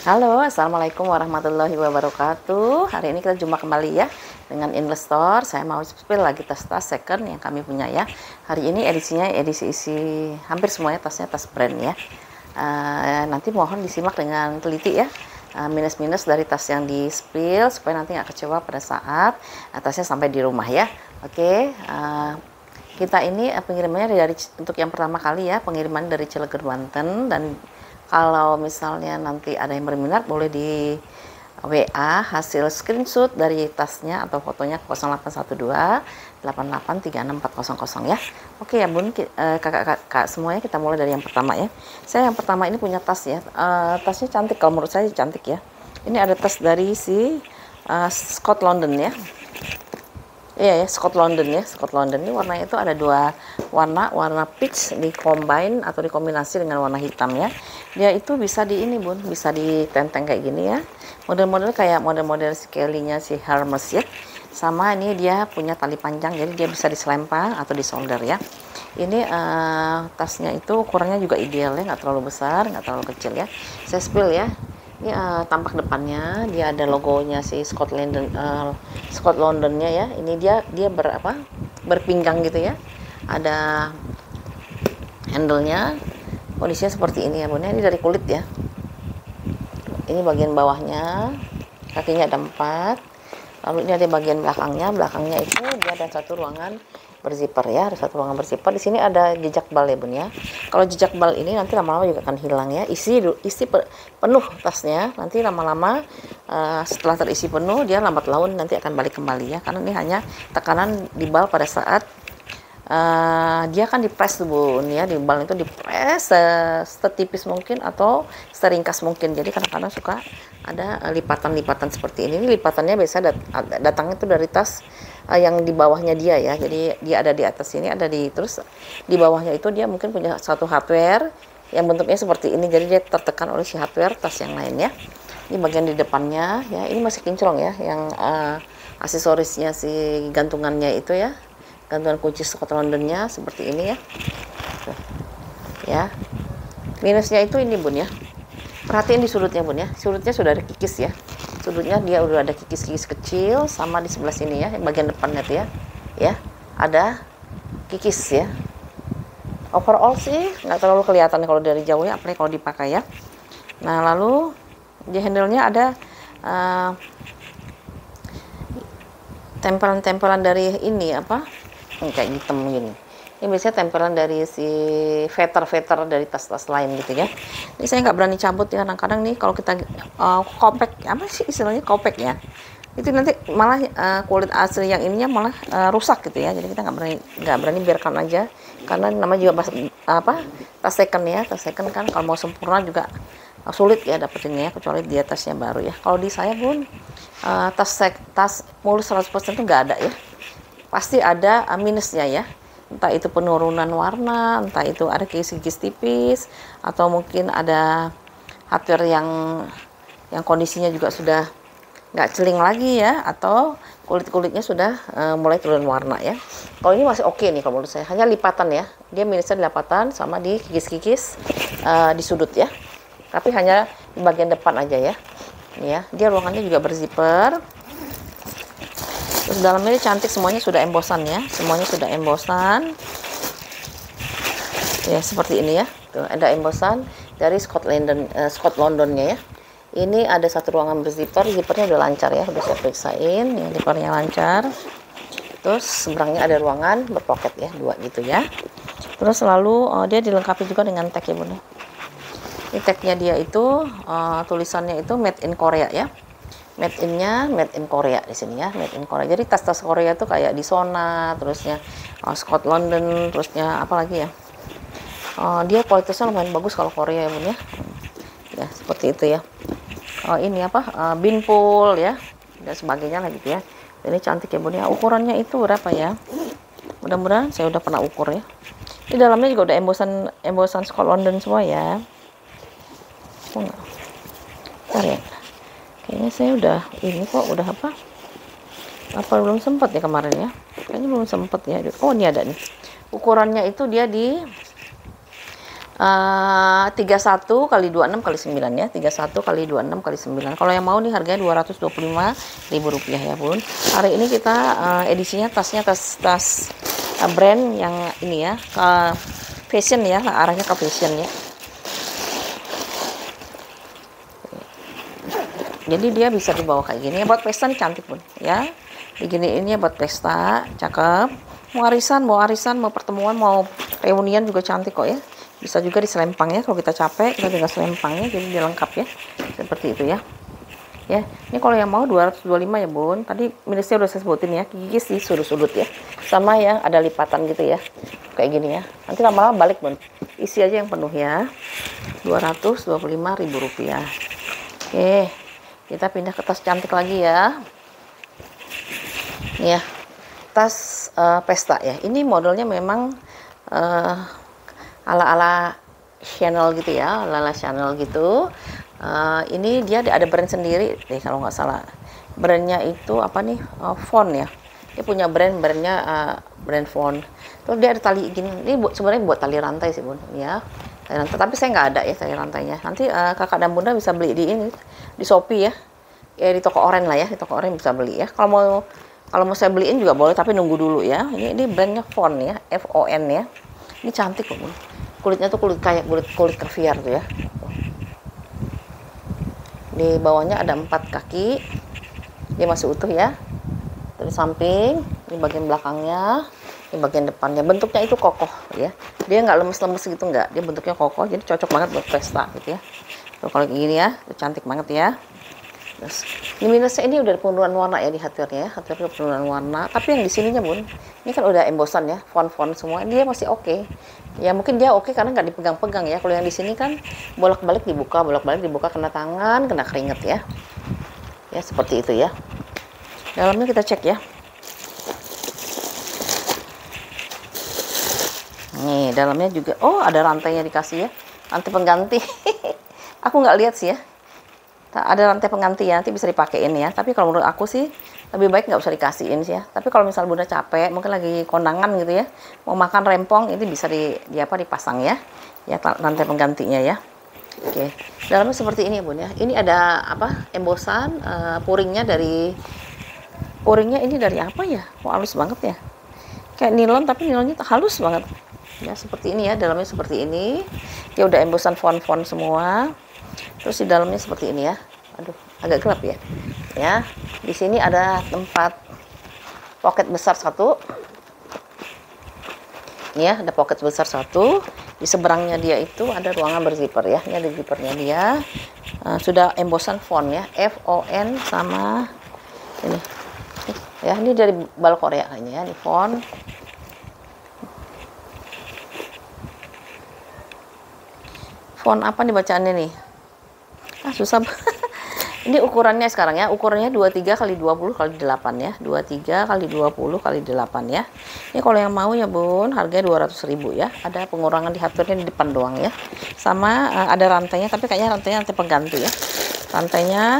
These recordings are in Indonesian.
Halo, Assalamualaikum warahmatullahi wabarakatuh. Hari ini kita jumpa kembali ya dengan investor. Saya mau spill lagi tas-tas second yang kami punya ya. Hari ini edisinya edisi isi hampir semuanya tasnya tas brand ya. Nanti mohon disimak dengan teliti ya. Minus-minus dari tas yang di spill supaya nanti nggak kecewa pada saat tasnya sampai di rumah ya. Oke. Kita ini pengirimannya dari untuk yang pertama kali ya, pengiriman dari Cilegon, Banten. Dan kalau misalnya nanti ada yang berminat boleh di WA hasil screenshot dari tasnya atau fotonya 0812 8836 400 ya. Oke ya Bun, kakak-kakak semuanya, kita mulai dari yang pertama ya. Saya yang pertama ini punya tas ya. Tasnya cantik, kalau menurut saya cantik ya. Ini ada tas dari si Scott London ya. Iya ya, Scott London ya. Scott London ini warnanya itu ada dua warna peach combine atau dikombinasi dengan warna hitam ya. Dia itu bisa di ini Bun, bisa ditenteng kayak gini ya. Model-model kayak model-model si Kelly-nya si Hermes ya. Sama ini dia punya tali panjang, jadi dia bisa diselempang atau disolder ya. Ini tasnya itu ukurannya juga ideal ya, nggak terlalu besar, nggak terlalu kecil ya. Saya spill ya. Ini tampak depannya dia ada logonya si Scott Londonnya ya. Ini dia berpinggang gitu ya. Ada handle-nya, kondisinya seperti ini ya Bun. Ini dari kulit ya. Ini bagian bawahnya, kakinya ada 4. Lalu ini ada bagian belakangnya itu dia ada satu ruangan berzipper ya, ada satu ruangan berzipper. Di sini ada jejak bal ya Bun ya. Kalau jejak bal ini nanti lama-lama juga akan hilang ya. Isi penuh tasnya, nanti lama-lama setelah terisi penuh dia lambat laun nanti akan balik kembali ya, karena ini hanya tekanan di bal pada saat dia kan dipres tuh Bun ya. Di bal itu dipres setipis mungkin atau seringkas mungkin. Jadi kadang-kadang suka ada lipatan-lipatan seperti ini. Ini lipatannya biasa datangnya itu dari tas yang di bawahnya dia ya. Jadi dia ada di atas sini, ada terus di bawahnya itu dia mungkin punya satu hardware yang bentuknya seperti ini. Jadi dia tertekan oleh si hardware tas yang lain ya. Ini bagian di depannya ya. Ini masih kinclong ya, yang aksesorisnya si gantungannya itu ya. Gantungan kunci Scott Londonnya seperti ini ya. Tuh. Ya. Minusnya itu ini Bun ya. Perhatiin di sudutnya Bun ya. Sudutnya sudah ada kikis ya. Sudutnya dia udah ada kikis-kikis kecil, sama di sebelah sini ya, bagian depannya tuh ya. Ya, ada kikis ya. Overall sih nggak terlalu kelihatan kalau dari jauh ya, apalagi kalau dipakai ya. Nah, lalu di handle-nya ada tempelan-tempelan dari ini kayak hitam gini. Ini biasanya tempelan dari si veter dari tas-tas lain gitu ya. Ini saya nggak berani cabut ya, kadang-kadang nih kalau kita kopek, apa sih istilahnya kopek ya, itu nanti malah kulit asli yang ininya malah rusak gitu ya. Jadi kita nggak berani biarkan aja, karena namanya juga tas second ya. Tas second kan kalau mau sempurna juga sulit ya dapetinnya, kecuali dia tasnya baru ya. Kalau di saya Bun, tas mulus 100% itu nggak ada ya, pasti ada minusnya ya. Entah itu penurunan warna, entah itu ada kikis-kikis tipis, atau mungkin ada hardware yang kondisinya juga sudah nggak celing lagi ya, atau kulitnya sudah mulai turun warna ya. Kalau ini masih oke nih kalau menurut saya, hanya lipatan ya. Dia minusnya di lipatan sama di kikis-kikis di sudut ya. Tapi hanya di bagian depan aja ya. Ini ya, dia ruangannya juga berzipper. Terus dalamnya cantik, semuanya sudah embosan ya. Semuanya sudah embosan. Ya, seperti ini ya. Tuh, ada embosan dari Scott Londonnya ya. Ini ada satu ruangan berzipper, zippernya udah lancar ya, udah saya periksain. Ya, zippernya lancar. Terus seberangnya ada ruangan berpoket ya, 2 gitu ya. Terus lalu dia dilengkapi juga dengan tag ya Bun. Ini tagnya dia itu tulisannya itu made in Korea ya. Made in Korea di sini ya, made in Korea. Jadi tas-tas Korea tuh kayak Disona, terusnya Scott London, terusnya apa lagi ya? Dia kualitasnya lumayan bagus kalau Korea ya Bun ya. Ya, seperti itu ya. Ini Binpool ya, dan sebagainya lah gitu ya. Ini cantik ya Bun ya. Ukurannya itu berapa ya? Mudah-mudahan saya udah pernah ukur ya. Di dalamnya juga udah embosan Scott London semua ya. Bentar ya. Kayaknya saya udah ini kok, udah apa belum sempat ya kemarin ya, kayaknya belum sempat ya. Oh, ini ada nih ukurannya, itu dia di 31 kali 26 kali 9 ya, 31 kali 26 kali 9. Kalau yang mau nih harganya Rp225.000 ya bun. Hari ini kita edisinya tasnya tas brand yang ini ya, fashion ya, arahnya ke fashion ya. Jadi dia bisa dibawa kayak gini ya, buat pesta nih cantik bun ya. Begini ini ya buat pesta, cakep. Mau arisan, mau pertemuan, mau reunian juga cantik kok ya. Bisa juga diselempang ya, kalau kita capek kita tinggal selempangnya, jadi dia lengkap ya, seperti itu ya. Ya, ini kalau yang mau 225 ya bun. Tadi minusnya udah saya sebutin ya, gigi sih sudut-sudut ya, sama ya ada lipatan gitu ya, kayak gini ya. Nanti lama-lama balik bun, isi aja yang penuh ya. Rp225.000. Oke, kita pindah ke tas cantik lagi ya. Nih ya, tas pesta ya. Ini modelnya memang ala-ala Chanel gitu ya, ala-ala Chanel gitu. Ini dia ada brand sendiri deh kalau nggak salah. Brandnya itu apa nih? Font ya. Dia punya brandnya brand Font. Terus dia ada tali gini. Ini sebenarnya buat tali rantai sih bun ya. Tali rantai. Tapi saya nggak ada ya tali rantainya. Nanti kakak dan bunda bisa beli di ini, di Shopee ya. Ya di toko oren lah ya. Di toko oren bisa beli ya. Kalau mau saya beliin juga boleh, tapi nunggu dulu ya. Ini brandnya Font ya, FON ya. Ini cantik kok bun. Kulitnya tuh kulit kayak kulit caviar tuh ya. Di bawahnya ada 4 kaki, dia masih utuh ya. Dari samping, di bagian belakangnya, di bagian depannya. Bentuknya itu kokoh ya. Dia nggak lemes-lemes gitu nggak. Dia bentuknya kokoh, jadi cocok banget buat pesta gitu ya. Tuh, kalau gini ya, itu cantik banget ya. Terus, ini minusnya ini udah penurunan warna ya di hardware-nya ya. Hardware penurunan warna. Tapi yang di sininya bun, ini kan udah embosan ya, font-font semua. Dia masih oke. Ya mungkin dia oke karena nggak dipegang-pegang ya. Kalau yang di sini kan bolak-balik dibuka kena tangan, kena keringet ya. Ya seperti itu ya. Dalamnya kita cek ya. Nih dalamnya juga, oh ada rantainya dikasih ya, rantai pengganti. Aku nggak lihat sih ya. Ada rantai pengganti ya, nanti bisa dipakein ya. Tapi kalau menurut aku sih lebih baik nggak usah dikasihin sih ya. Tapi kalau misal bunda capek, mungkin lagi kondangan gitu ya, mau makan rempong, ini bisa dipasang ya. Ya rantai penggantinya ya. Oke, dalamnya seperti ini bun ya. Ini ada apa? Embosan, puringnya ini dari apa ya? Kok halus banget ya? Kayak nilon tapi nilonnya halus banget. Ya seperti ini ya, dalamnya seperti ini. Dia udah embosan font-font semua. Terus di dalamnya seperti ini ya. Aduh, agak gelap ya. Ya, di sini ada tempat pocket besar satu. Ini ya, ada pocket besar satu. Di seberangnya dia itu ada ruangan berzipper ya. Ini ada zippernya dia. Sudah embosan font ya, FON sama ini. Ya, ini dari Bal Korea kayaknya ya, di font. Font apa nih bacaannya nih? Susah. Ini ukurannya sekarang ya, ukurannya 23 kali 20 kali 8 ya, 23 kali 20 kali 8 ya. Ini kalau yang mau ya bun, harganya 200.000 ya. Ada pengurangan di hardware-nya di depan doang ya. Sama ada rantainya, tapi kayaknya rantainya rantai pengganti ya.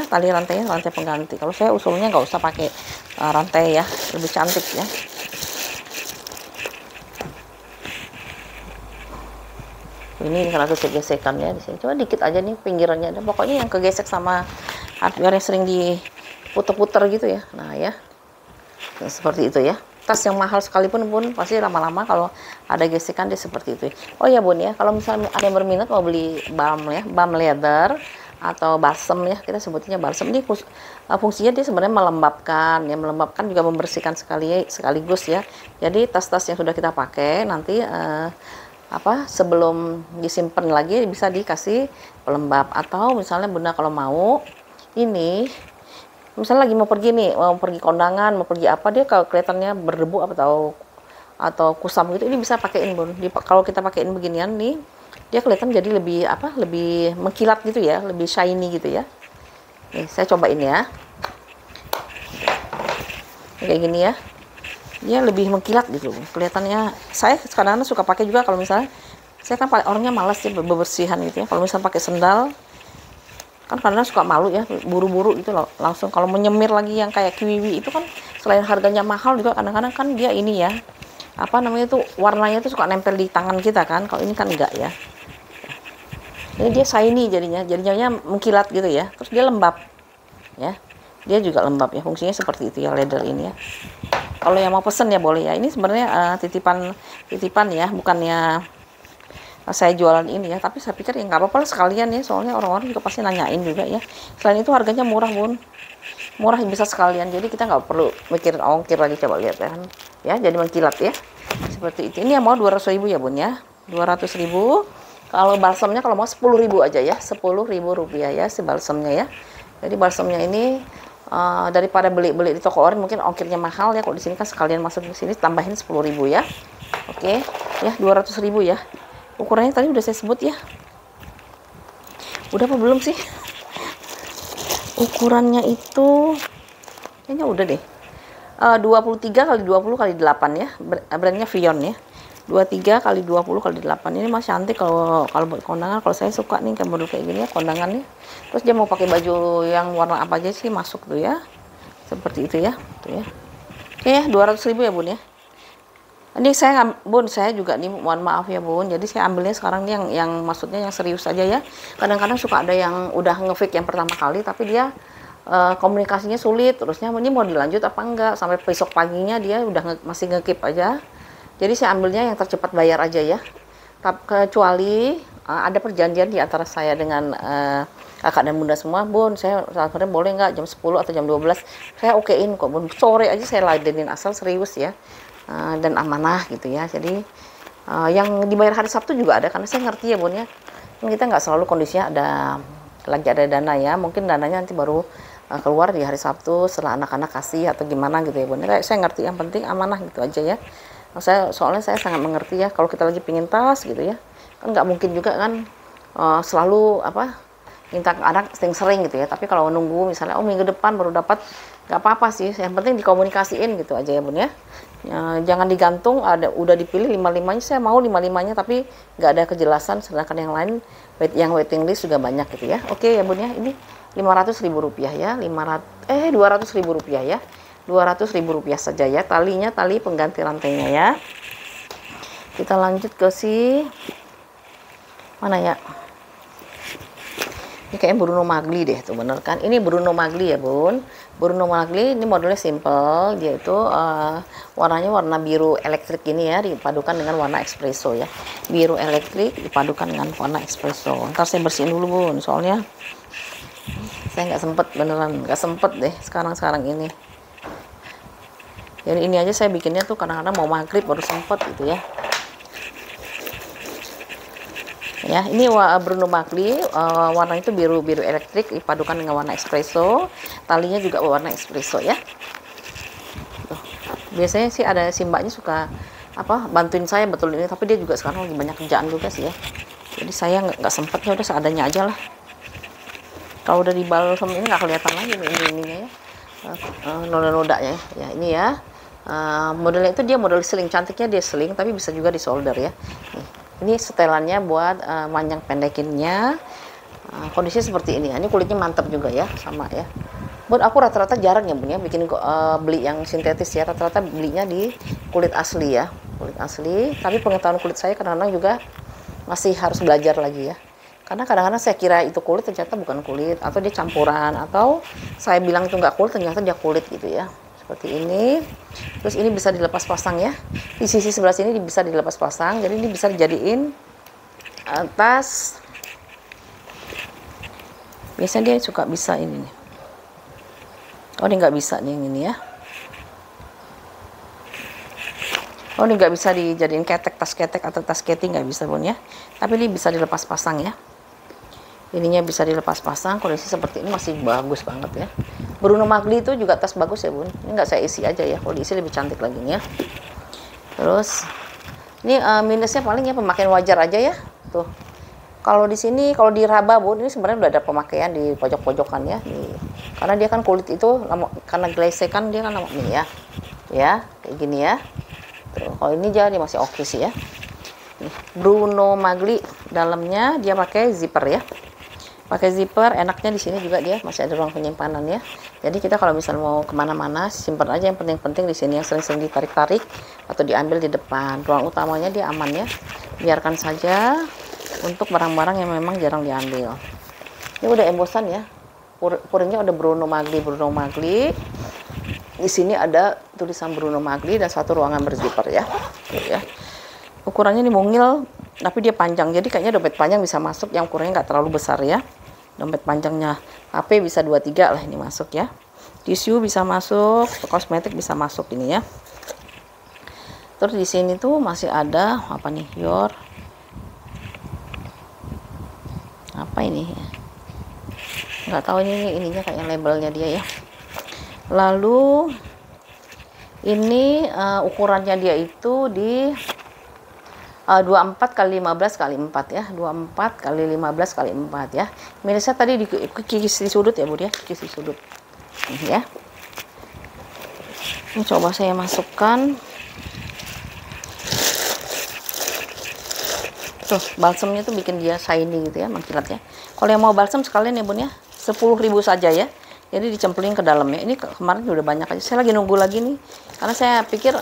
Tali rantainya rantai pengganti. Kalau saya usulnya nggak usah pakai rantai ya, lebih cantik ya. Ini karena gesek-gesekannya di sini. Cuma dikit aja nih pinggirannya. Dan pokoknya yang kegesek sama hardware yang sering diputer-puter gitu ya. Nah ya, seperti itu ya. Tas yang mahal sekalipun pun pasti lama-lama kalau ada gesekan dia seperti itu. Oh ya bun ya, kalau misalnya ada yang berminat mau beli balm ya, balm leather atau balsam ya, kita sebutnya balsam. Ini fungsinya dia sebenarnya melembabkan, ya melembabkan juga membersihkan sekaligus ya. Jadi tas-tas yang sudah kita pakai nanti sebelum disimpan lagi bisa dikasih pelembab. Atau misalnya bunda kalau mau ini misalnya lagi mau pergi nih, mau pergi kondangan, mau pergi apa, dia kalau kelihatannya berdebu atau kusam gitu, ini bisa pakein bun. Kalau kita pakein beginian nih, dia kelihatan jadi lebih mengkilat gitu ya, lebih shiny gitu ya. Nih saya cobain ya, kayak gini ya. Dia lebih mengkilat gitu kelihatannya. Saya kadang-kadang suka pakai juga kalau misalnya saya kan orangnya malas ya bebersihan gitu ya. Kalau misalnya pakai sendal kan kadang suka malu ya, buru-buru gitu loh. Langsung kalau menyemir lagi yang kayak kiwi itu kan selain harganya mahal juga kadang-kadang kan dia ini ya, warnanya tuh suka nempel di tangan kita kan. Kalau ini kan enggak ya. Ini dia shiny jadinya mengkilat gitu ya. Terus dia lembab ya. Dia juga lembab ya. Fungsinya seperti itu ya leather ini ya. Kalau yang mau pesen ya boleh ya. Ini sebenarnya titipan ya, bukannya saya jualan ini ya, tapi saya pikir ya nggak apa-apa lah sekalian ya, soalnya orang-orang juga pasti nanyain juga ya. Selain itu harganya murah bun, murah bisa sekalian, jadi kita nggak perlu mikirin ongkir lagi. Coba lihat ya, jadi mengkilat ya, seperti itu. Ini yang mau 200.000 ya bun ya, 200.000. Kalau balsamnya kalau mau 10.000 aja ya, 10.000 rupiah ya si balsamnya ya. Jadi balsamnya ini daripada beli di toko orang mungkin ongkirnya mahal ya, kalau di sini kan sekalian masuk ke sini tambahin 10.000 ya. Oke ya, 200.000 ya. Ukurannya tadi udah saya sebut ya. Udah apa belum sih? Ukurannya itu kayaknya udah deh. 23 kali 20 kali 8 ya. Brandnya Vion ya. 23 kali 20 kali 8. Ini masih cantik kalau buat kondangan. Kalau saya suka nih kayak model kayak gini ya kondangannya. Terus dia mau pakai baju yang warna apa aja sih masuk tuh ya. Seperti itu ya. Tuh ya. Oke ya, 200.000 ya bun ya. Ini saya juga nih mohon maaf ya bun, jadi saya ambilnya sekarang nih yang maksudnya yang serius aja ya. Kadang-kadang suka ada yang udah ngefake yang pertama kali tapi dia komunikasinya sulit, terusnya ini mau dilanjut apa enggak, sampai besok paginya dia udah masih ngekip aja. Jadi saya ambilnya yang tercepat bayar aja ya. Kecuali ada perjanjian di antara saya dengan kakak dan bunda semua, bun saya sebenarnya boleh nggak jam 10 atau jam 12, saya okein kok bun, sore aja saya ladenin asal serius ya. Dan amanah gitu ya. Jadi yang dibayar hari Sabtu juga ada, karena saya ngerti ya bun ya, kita nggak selalu kondisinya lagi ada dana ya, mungkin dananya nanti baru keluar di hari Sabtu setelah anak-anak kasih atau gimana gitu ya bun. Saya ngerti, yang penting amanah gitu aja ya. Soalnya saya sangat mengerti ya, kalau kita lagi pingin tas gitu ya, kan nggak mungkin juga kan selalu minta ke anak sering-sering gitu ya. Tapi kalau nunggu misalnya minggu depan baru dapat, nggak apa-apa sih, yang penting dikomunikasiin gitu aja ya bun ya. Jangan digantung, udah dipilih 5-5-nya, saya mau 5-5-nya tapi nggak ada kejelasan, sedangkan yang lain yang waiting list juga banyak gitu ya. Oke ya bun ya, ini 500.000 rupiah ya, 200.000 rupiah ya, 200.000 rupiah saja ya. Talinya tali pengganti rantainya ya. Kita lanjut ke mana ya, ini kayak Bruno Magli deh tuh, bener kan? Ini Bruno Magli ya bun. Bruno Magli ini modelnya simple, dia itu warnanya warna biru elektrik ini ya, dipadukan dengan warna espresso ya. Biru elektrik dipadukan dengan warna espresso. Ntar saya bersihin dulu bun, soalnya saya nggak sempet, beneran nggak sempet deh sekarang ini. Jadi ini aja saya bikinnya tuh kadang-kadang mau maghrib baru sempet gitu ya. Ya, ini Bruno Magli, warna itu biru elektrik dipadukan dengan warna espresso. Talinya juga warna espresso ya. Tuh. Biasanya sih ada si mbaknya suka bantuin saya betul ini, tapi dia juga sekarang lagi banyak kerjaan juga sih ya. Jadi saya nggak sempet, ya udah seadanya aja lah. Kalau udah di balsam ini nggak kelihatan lagi ininya ya, noda-nodanya ya. Ini ya, modelnya itu dia model sling, cantiknya dia sling, tapi bisa juga di solder ya. Ini setelannya buat manjang pendekinnya. Kondisi seperti ini. Ini kulitnya mantap juga ya, sama ya. Bun, aku rata-rata jarang ya bun ya bikin beli yang sintetis ya. Rata-rata belinya di kulit asli ya, kulit asli. Tapi pengetahuan kulit saya kadang-kadang juga masih harus belajar lagi ya. Karena kadang-kadang saya kira itu kulit, ternyata bukan kulit, atau dia campuran, atau saya bilang itu nggak kulit, ternyata dia kulit gitu ya. Seperti ini. Terus ini bisa dilepas pasang ya, di sisi sebelah sini bisa dilepas pasang, jadi ini bisa dijadiin tas. Biasanya dia suka bisa ini nih. Oh, ini nggak bisa nih yang ini ya. Oh, ini nggak bisa dijadiin ketek, tas ketek atau tas keting, nggak bisa bun ya, tapi ini bisa dilepas pasang ya. Ininya bisa dilepas pasang, kondisi seperti ini masih bagus banget ya. Bruno Magli itu juga tas bagus ya bun. Ini nggak saya isi aja ya, kalau diisi lebih cantik lagi nih ya. Terus ini minusnya paling ya pemakaian wajar aja ya tuh. Kalau di sini, kalau di raba bun, ini sebenarnya udah ada pemakaian di pojok-pojokan ya nih. Karena dia kan kulit itu karena glaze kan dia kan nih ya kayak gini ya tuh. Kalau ini jadi masih oke sih ya. Nih, Bruno Magli dalamnya dia pakai zipper ya. Pakai zipper, enaknya di sini juga dia masih ada ruang penyimpanan ya. Jadi kita kalau misalnya mau kemana-mana simpan aja, yang penting-penting di sini, yang sering-sering ditarik-tarik atau diambil di depan. Ruang utamanya dia aman ya, biarkan saja. untuk barang-barang yang memang jarang diambil. Ini udah embosan ya, puringnya udah Bruno Magli. Di sini ada tulisan Bruno Magli dan satu ruangan berzipper ya. Tuh ya. Ukurannya ini mungil, tapi dia panjang, jadi kayaknya dompet panjang bisa masuk, yang ukurannya nggak terlalu besar ya. Dompet panjangnya HP bisa 23 lah ini masuk ya. Tisu bisa masuk, kosmetik bisa masuk ini ya. Terus di sini tuh masih ada apa nih? Apa ini? Nggak tahu ini ininya kayak labelnya dia ya. Lalu ini ukurannya dia itu di 24 kali 15 kali 4 ya, 24 kali 15 kali 4 ya. Minusnya tadi di kikis di sudut ya Bun ya, kikis di sudut ini ya. Ini coba saya masukkan. Tuh balsamnya tuh bikin dia shiny gitu ya, mengkilat ya. Kalau yang mau balsam sekalian ya Bun ya, 10.000 saja ya. Jadi dicemplungin ke dalamnya. Ini kemarin udah banyak aja. Saya lagi nunggu lagi nih. Karena saya pikir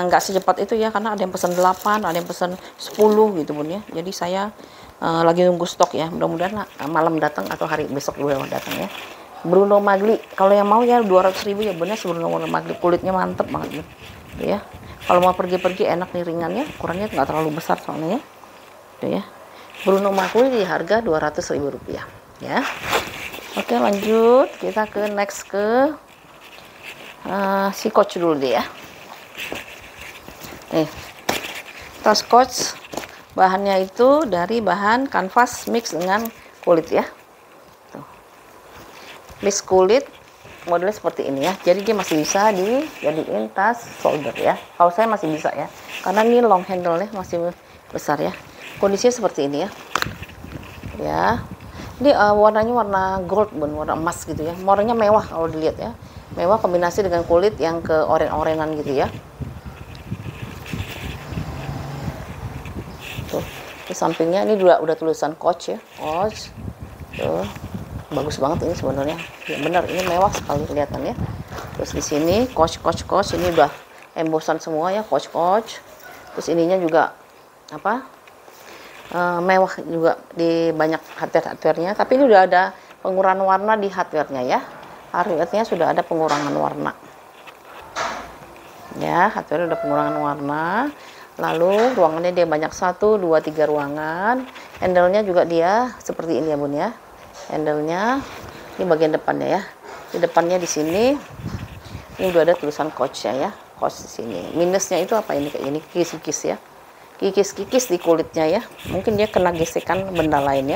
nggak secepat itu ya. Karena ada yang pesan 8, ada yang pesan 10 gitu Bun ya. Jadi saya lagi nunggu stok ya. Mudah-mudahan malam datang atau hari besok juga datang ya. Bruno Magli. Kalau yang mau ya 200.000 ya Bun ya. Bruno Magli. Kulitnya mantep banget Bun. Tuh ya. Kalau mau pergi-pergi enak nih ringannya. Ukurannya nggak terlalu besar soalnya ya. Tuh ya. Bruno Magli di harga Rp200.000 ya. Oke lanjut, kita ke next ke si Coach dulu deh ya. Nih, tas Coach bahannya itu dari bahan kanvas mix dengan kulit ya. Tuh. Mix kulit modelnya seperti ini ya. Jadi dia masih bisa dijadiin tas shoulder ya. Kalau saya masih bisa ya, karena ini long handle-nya masih besar ya. Kondisinya seperti ini ya. Ya. Ini warnanya warna gold Bun, warna emas gitu ya. Warnanya mewah kalau dilihat ya. Mewah kombinasi dengan kulit yang ke oren-orenan gitu ya. Tuh, di sampingnya ini udah tulisan Coach ya. Coach. Tuh. Bagus banget ini sebenarnya. Ya benar, ini mewah sekali kelihatannya. Terus di sini Coach ini udah embosan semua ya, Coach. Terus ininya juga apa? Mewah juga di banyak hardware-nya, tapi ini udah ada pengurangan warna di hardware-nya ya. Hardware-nya sudah ada pengurangan warna. Ya, hardware udah pengurangan warna. Lalu ruangannya dia banyak 1, 2, 3 ruangan. Handle-nya juga dia seperti ini ya Bun ya. Handle-nya ini bagian depannya ya. Di depannya di sini ini udah ada tulisan Coach ya. Coach di sini. Minusnya itu apa ini kayak ini kikis-kikis ya. Kikis-kikis di kulitnya ya, mungkin dia kena gesekan benda lain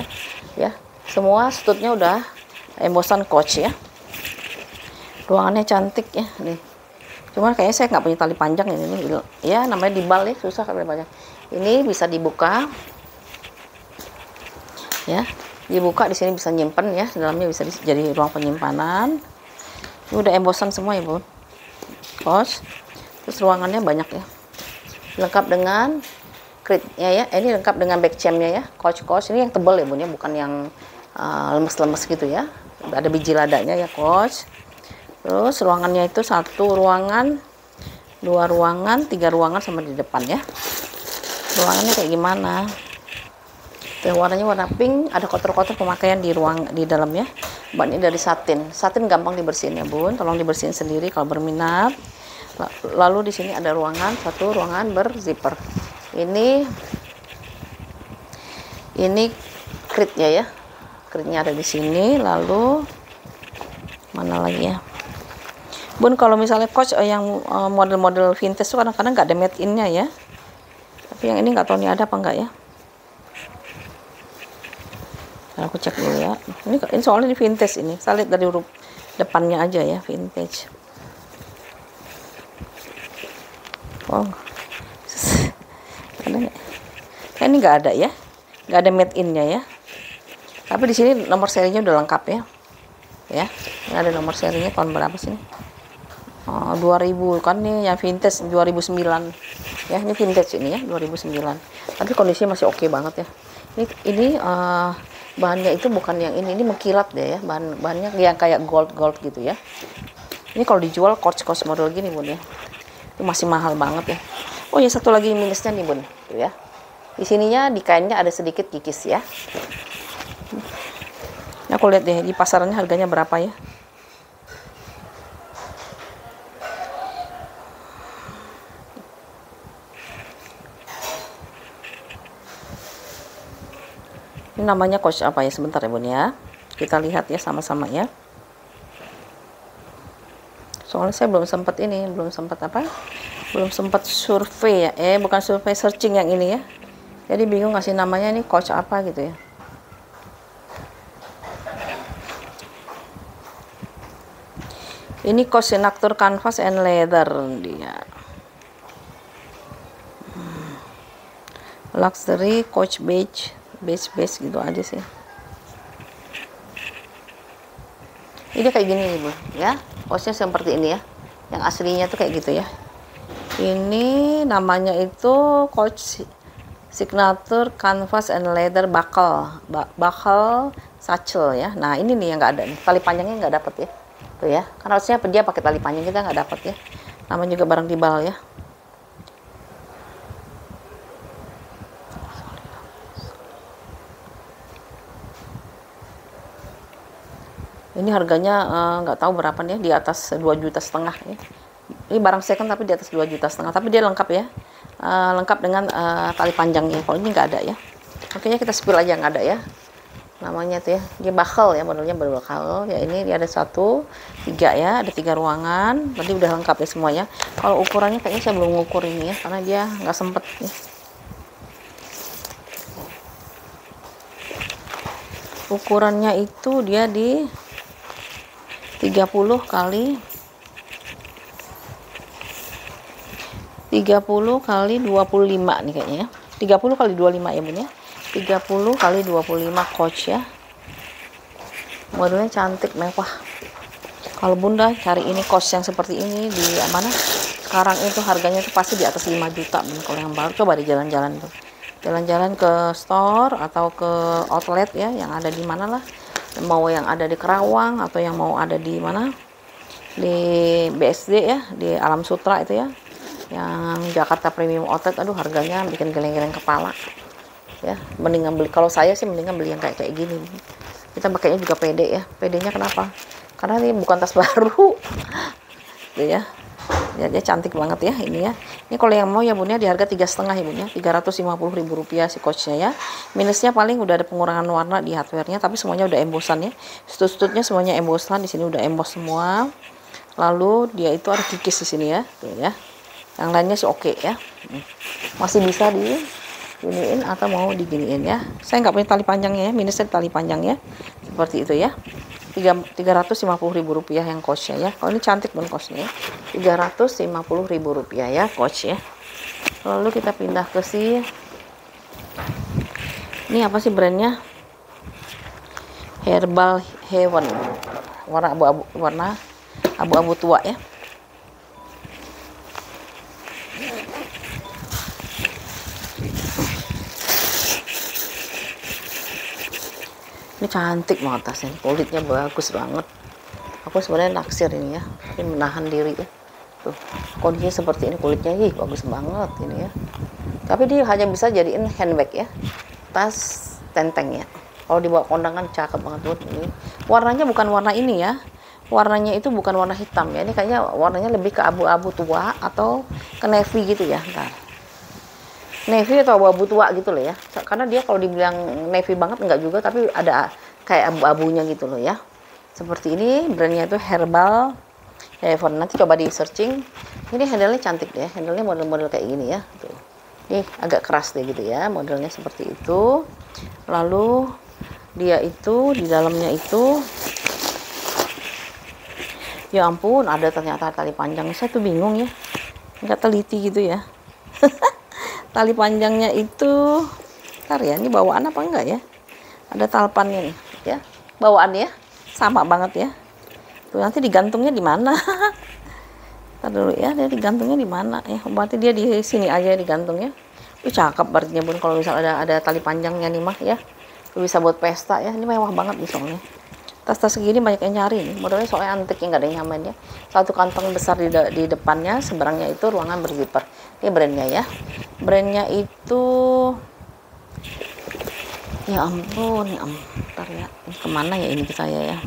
ya. Semua stutnya udah embosan Coach ya. Ruangannya cantik ya nih. Cuman kayaknya saya nggak punya tali panjang ini ya, namanya dibal ya, susah kalau banyak. Ini bisa dibuka ya, dibuka di sini bisa nyimpen ya, dalamnya bisa jadi ruang penyimpanan. Ini udah embosan semua ya Bun, Coach. Terus ruangannya banyak ya, lengkap dengan kritnya ya. Ini lengkap dengan back chain-nya ya. Coach ini yang tebal ya Bun ya, bukan yang lemes-lemes gitu ya. Ada biji ladanya ya Coach. Terus ruangannya itu 1 ruangan, 2 ruangan, 3 ruangan sama di depan ya. Ruangannya kayak gimana? Tuh, warnanya warna pink, ada kotor-kotor pemakaian di dalamnya. Bahannya dari satin. Satin gampang dibersihin ya Bun, tolong dibersihin sendiri kalau berminat. Lalu di sini ada ruangan, 1 ruangan berzipper. Ini kritnya ya, kritnya ada di sini. Lalu mana lagi ya Bun, kalau misalnya Coach yang model-model vintage tuh kadang-kadang nggak ada made in-nya ya, tapi yang ini nggak tahu nih ada apa enggak ya. Nah, aku cek dulu ya. Ini soalnya di vintage ini, saya lihat dari huruf depannya aja ya, vintage. Oh, ada nggak? Ini nggak ada ya, nggak ada made in-nya ya. Tapi di sini nomor serinya udah lengkap ya. Ya, ini ada nomor serinya tahun berapa sih? 2000 kan nih yang vintage 2009 ya, ini vintage ini ya 2009. Tapi kondisinya masih oke banget ya. Ini bahannya itu bukan yang ini mengkilat deh ya, bahannya yang kayak gold gitu ya. Ini kalau dijual Coach model gini Bun ya, itu masih mahal banget ya. Oh ya, satu lagi minusnya nih Bun tuh ya. Di sininya di kainnya ada sedikit kikis ya. Aku lihat deh di pasarannya harganya berapa ya. Ini namanya coach apa ya, sebentar ya Bun ya. Kita lihat ya sama-sama ya. Soalnya saya belum sempat belum sempat survei ya. Bukan survei, searching yang ini ya. Jadi bingung ngasih namanya ini coach apa gitu ya. Ini coach Senator Canvas and Leather dia. Luxury coach beige gitu aja sih. Ini kayak gini nih Bu ya, coachnya seperti ini ya, yang aslinya tuh kayak gitu ya. Ini namanya itu coach Signature Canvas and Leather buckle satchel ya. Nah ini nih yang nggak ada nih, tali panjangnya nggak dapet ya, tuh ya. Karena harusnya dia pakai tali panjang, kita nggak dapet ya. Namanya juga barang tibal ya. Ini harganya nggak tahu berapa nih, di atas 2,5 juta ya. Ini barang second tapi di atas 2,5 juta, tapi dia lengkap ya, lengkap dengan tali panjangnya. Kalau ini nggak ada ya, makanya kita spill aja nggak ada ya. Namanya tuh ya, dia buckle ya, modelnya buckle ya. Ini dia ada 1, 3 ya, ada 3 ruangan. Tadi udah lengkap ya semuanya. Kalau ukurannya kayaknya saya belum ngukur ini ya, karena dia nggak sempet nih. Ukurannya itu dia di 30 kali 25 nih kayaknya ya. 30 kali 25 ya Bun ya. 30 kali 25 coach ya. Modelnya cantik, mewah. Kalau Bunda cari ini coach yang seperti ini di mana? Sekarang itu harganya tuh pasti di atas 5 juta Bun. Kalau yang baru coba di jalan-jalan tuh. Jalan-jalan ke store atau ke outlet ya, yang ada di mana lah. Mau yang ada di Kerawang atau yang mau ada di mana, di BSD ya, di Alam Sutra itu ya, yang Jakarta Premium Outlet. Aduh harganya bikin geleng-geleng kepala ya. Mendingan beli, kalau saya sih mendingan beli yang kayak gini. Kita pakainya juga pede ya. Pedenya kenapa? Karena ini bukan tas baru tuh ya. Ya, dia cantik banget ya ini ya. Ini kalau yang mau ya Bun ya, di harga 3,5 ya Bun ya, Rp350.000 si coachnya ya. Minusnya paling udah ada pengurangan warna di hardware-nya, tapi semuanya udah embossan ya. Stud-studnya semuanya embossan, di sini udah emboss semua. Lalu dia itu ada kikis di sini ya, tuh ya. Yang lainnya sih oke ya. Masih bisa diginiin atau mau diginiin ya. Saya nggak punya tali panjangnya ya, minusnya tali panjangnya. Seperti itu ya. Rp350.000 yang coachnya ya. Kalau ini cantik Bun coachnya ya. Rp350.000 ya coach ya. Lalu kita pindah ke ini apa sih brandnya? Herbal Heaven. Warna abu-abu tua ya. Ini cantik banget tasnya, kulitnya bagus banget. Aku sebenarnya naksir ini ya, tapi menahan diri ya. Tuh, kondisinya seperti ini, kulitnya bagus banget ini ya. Tapi dia hanya bisa jadiin handbag ya, tas tenteng ya. Kalau dibawa kondangan cakep banget buat ini. Warnanya bukan warna ini ya. Warnanya itu bukan warna hitam ya. Ini kayaknya warnanya lebih ke abu-abu tua atau ke navy gitu ya. Ntar. Navy atau abu-abu tua gitu loh ya. Karena dia kalau dibilang navy banget enggak juga, tapi ada kayak abu-abunya gitu loh ya. Seperti ini, brandnya itu Herbal Heaven. Nanti coba di searching. Ini handle-nya cantik deh. Handle-nya model-model kayak gini ya. Tuh. Ini agak keras deh gitu ya. Modelnya seperti itu. Lalu dia itu di dalamnya itu, ya ampun, ada ternyata tali panjang. Saya tuh bingung ya, nggak teliti gitu ya. Tali panjangnya itu, ntar ya, ini bawaan apa enggak ya? Ada talpannya nih, ya. Bawaannya sama banget ya. Tuh nanti digantungnya di mana? Ntar dulu ya, dia digantungnya di mana ya? Berarti dia di sini aja digantungnya. Cakep berarti Bun, kalau misalnya ada tali panjangnya nih mah ya. Bisa buat pesta ya. Ini mewah banget nih soalnya. Tas-tas segini banyak yang nyari nih. Modelnya soalnya antik yang nggak ada yang nyamain ya. Satu kantong besar di depannya, seberangnya itu ruangan berzipper. Ini brandnya ya. Brandnya itu Ya ampun, ya ampun. Bentar ya, ini kemana ya ini saya ya?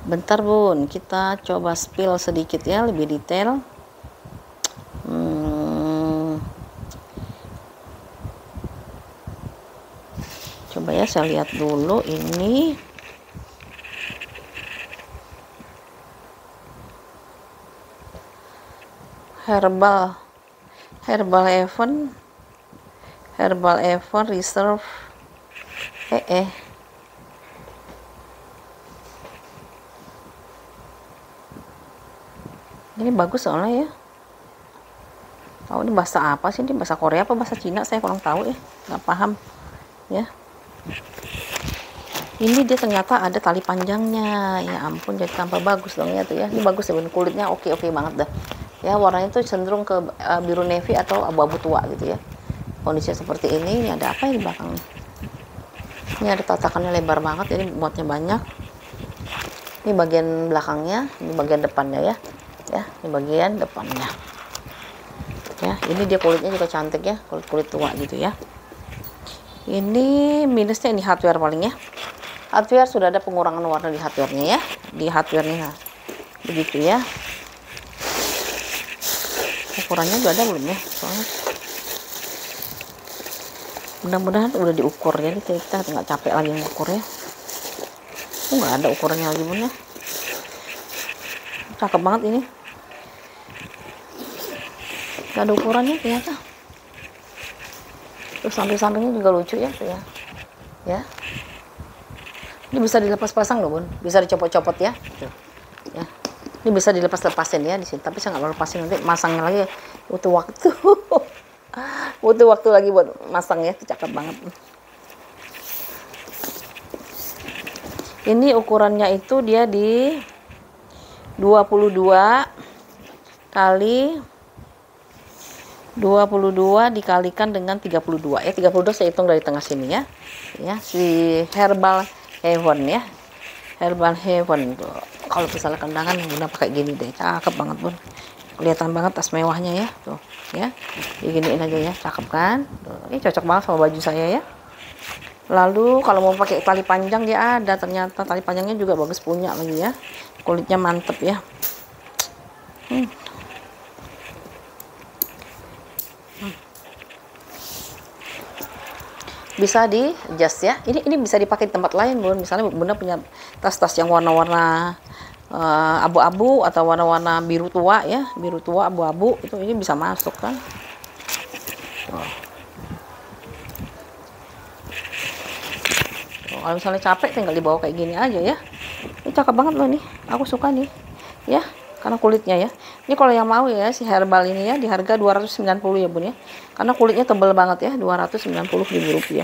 Bentar bun, kita coba spill sedikit ya, lebih detail. Coba ya saya lihat dulu ini. Herbal Herbal Reserve ini bagus soalnya ya. Tahu ini bahasa apa sih, ini bahasa Korea apa bahasa Cina, saya kurang tahu ya, nggak paham ya. Ini dia ternyata ada tali panjangnya, ya ampun, jadi tambah bagus dong ya tuh ya. Ini bagus ya, kulitnya oke banget dah ya. Warnanya tuh cenderung ke biru navy atau abu-abu tua gitu ya. Kondisinya seperti ini ada apa ya di belakangnya? Ini ada tatakannya lebar banget, jadi muatnya banyak. Ini bagian belakangnya, ini bagian depannya ya. Ya, ini bagian depannya. Ya, ini dia kulitnya juga cantik ya, kulit tua gitu ya. Ini minusnya ini hardware paling ya. Hardware sudah ada pengurangan warna di hardware-nya ya. Di hardware-nya begitu ya. Ukurannya udah ada belum ya? Soalnya mudah-mudahan udah diukur ya, kita nggak capek lagi mengukur ya. Nggak ada ukurannya lagi bun ya. Cakep banget ini. Nggak ada ukurannya ternyata. Terus samping-sampingnya juga lucu ya tuh ya. Ya. Ini bisa dilepas pasang loh bun, bisa dicopot-copot ya. Tuh. Ya. Ini bisa dilepas-lepasin ya di sini, tapi saya nggak mau lepasin, nanti masangnya lagi butuh waktu. Butuh waktu lagi buat masang ya. Cakep banget. Ini ukurannya itu dia di 22 kali 22 dikalikan dengan 32 ya. 32 saya hitung dari tengah sini ya. Ya, si Herbal Heaven ya. Herbal Heaven tuh. Kalau misalnya kendangan guna pakai gini deh. Cakep banget bun. Kelihatan banget tas mewahnya ya. Tuh ya. Diginiin aja ya. Cakep kan? Tuh. Ini cocok banget sama baju saya ya. Lalu kalau mau pakai tali panjang dia ada, ternyata tali panjangnya juga bagus punya lagi ya. Kulitnya mantep ya. Bisa di adjust ya. Ini bisa dipakai di tempat lain bun. Misalnya bunda punya tas-tas yang warna-warna abu-abu atau warna-warna biru tua ya, biru tua abu-abu, itu ini bisa masuk kan. Kalau misalnya capek tinggal dibawa kayak gini aja ya. Ini cakep banget loh nih, aku suka nih ya, karena kulitnya ya. Ini kalau yang mau ya si herbal ini ya, di harga 290 ya bun ya, karena kulitnya tebel banget ya. 290.000 rupiah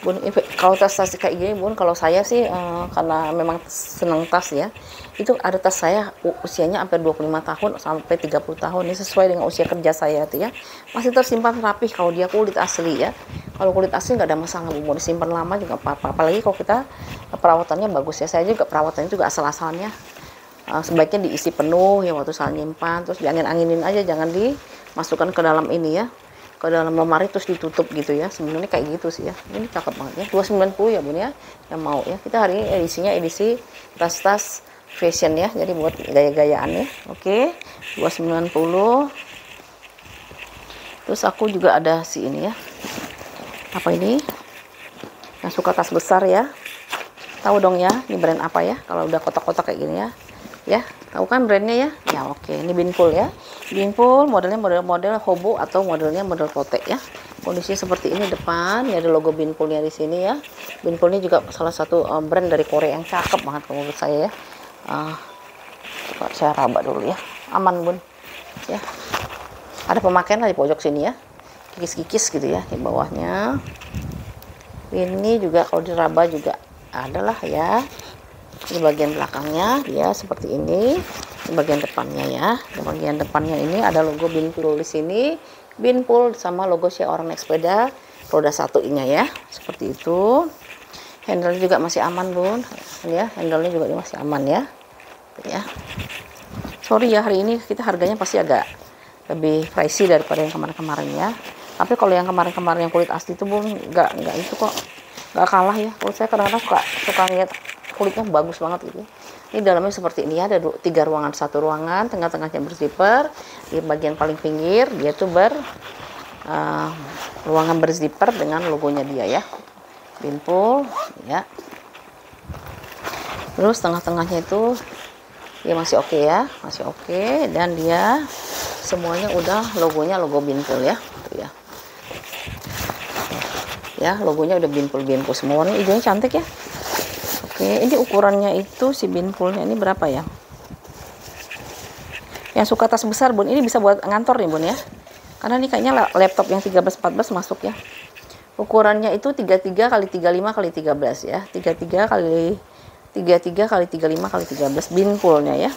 bun. Kalau tas-tas kayak gini bun, kalau saya sih karena memang seneng tas ya, itu ada tas saya usianya hampir 25 tahun sampai 30 tahun. Ini sesuai dengan usia kerja saya tuh ya, masih tersimpan rapih kalau dia kulit asli ya. Kalau kulit asli nggak ada masalah, mau disimpan lama juga apa-apa, apalagi kalau kita perawatannya bagus ya. Saya juga perawatannya juga asal-asalnya sebaiknya diisi penuh ya waktu saya nyimpan, terus diangin-anginin aja, jangan dimasukkan ke dalam ini ya, ke dalam lemari terus ditutup gitu ya. Sebenarnya kayak gitu sih ya. Ini cakep banget ya, 290 ya bun ya, yang mau ya. Kita hari ini edisinya edisi tas-tas fashion ya, jadi buat gaya-gayaan ya. Oke, 290. Terus aku juga ada si ini ya, apa ini, yang suka tas besar ya, tahu dong ya ini brand apa ya kalau udah kotak-kotak kayak gini ya. Ya, tahu kan brandnya ya? Ya oke, ini Binpool ya. Binpool modelnya model hobo atau modelnya model potek ya. Kondisinya seperti ini depan, ya ada logo Binpoolnya di sini ya. Binpool ini juga salah satu brand dari Korea yang cakep banget menurut saya ya. Coba saya raba dulu ya. Aman bun. Ya. Ada pemakaian di pojok sini ya. Kikis-kikis gitu ya di bawahnya. Ini juga kalau diraba juga adalah ya. Di bagian belakangnya dia seperti ini, di bagian depannya ya. Di bagian depannya ini ada logo Binpool di sini, Binpool sama logo si orang naik sepeda roda satunya ya, seperti itu. Handle juga masih aman bun, ya handle-nya juga masih aman ya. Ya. Sorry ya hari ini kita harganya pasti agak lebih pricey daripada yang kemarin-kemarin ya. Tapi kalau yang kemarin-kemarin yang kulit asli itu Bun, nggak itu kok, nggak kalah ya. Kalau saya kadang-kadang suka lihat kulitnya bagus banget gitu. Ini dalamnya seperti ini ya, ada 3 ruangan, 1 ruangan, tengah-tengahnya berzipper, di bagian paling pinggir dia tuh ruangan berzipper dengan logonya dia ya, Binpool ya. Terus tengah-tengahnya itu ya masih oke ya, masih oke, dan dia semuanya udah logonya logo Binpool ya, tuh ya. Ya, logonya udah Binpool semua, warna hijaunya cantik ya. Oke, ini ukurannya itu si Binpoolnya ini berapa ya? Yang suka tas besar Bun, ini bisa buat ngantor nih Bun ya. Karena ini kayaknya laptop yang 13-14 masuk ya. Ukurannya itu 33 x 35 x 13 ya. 33 x 35 x 13 Binpoolnya ya.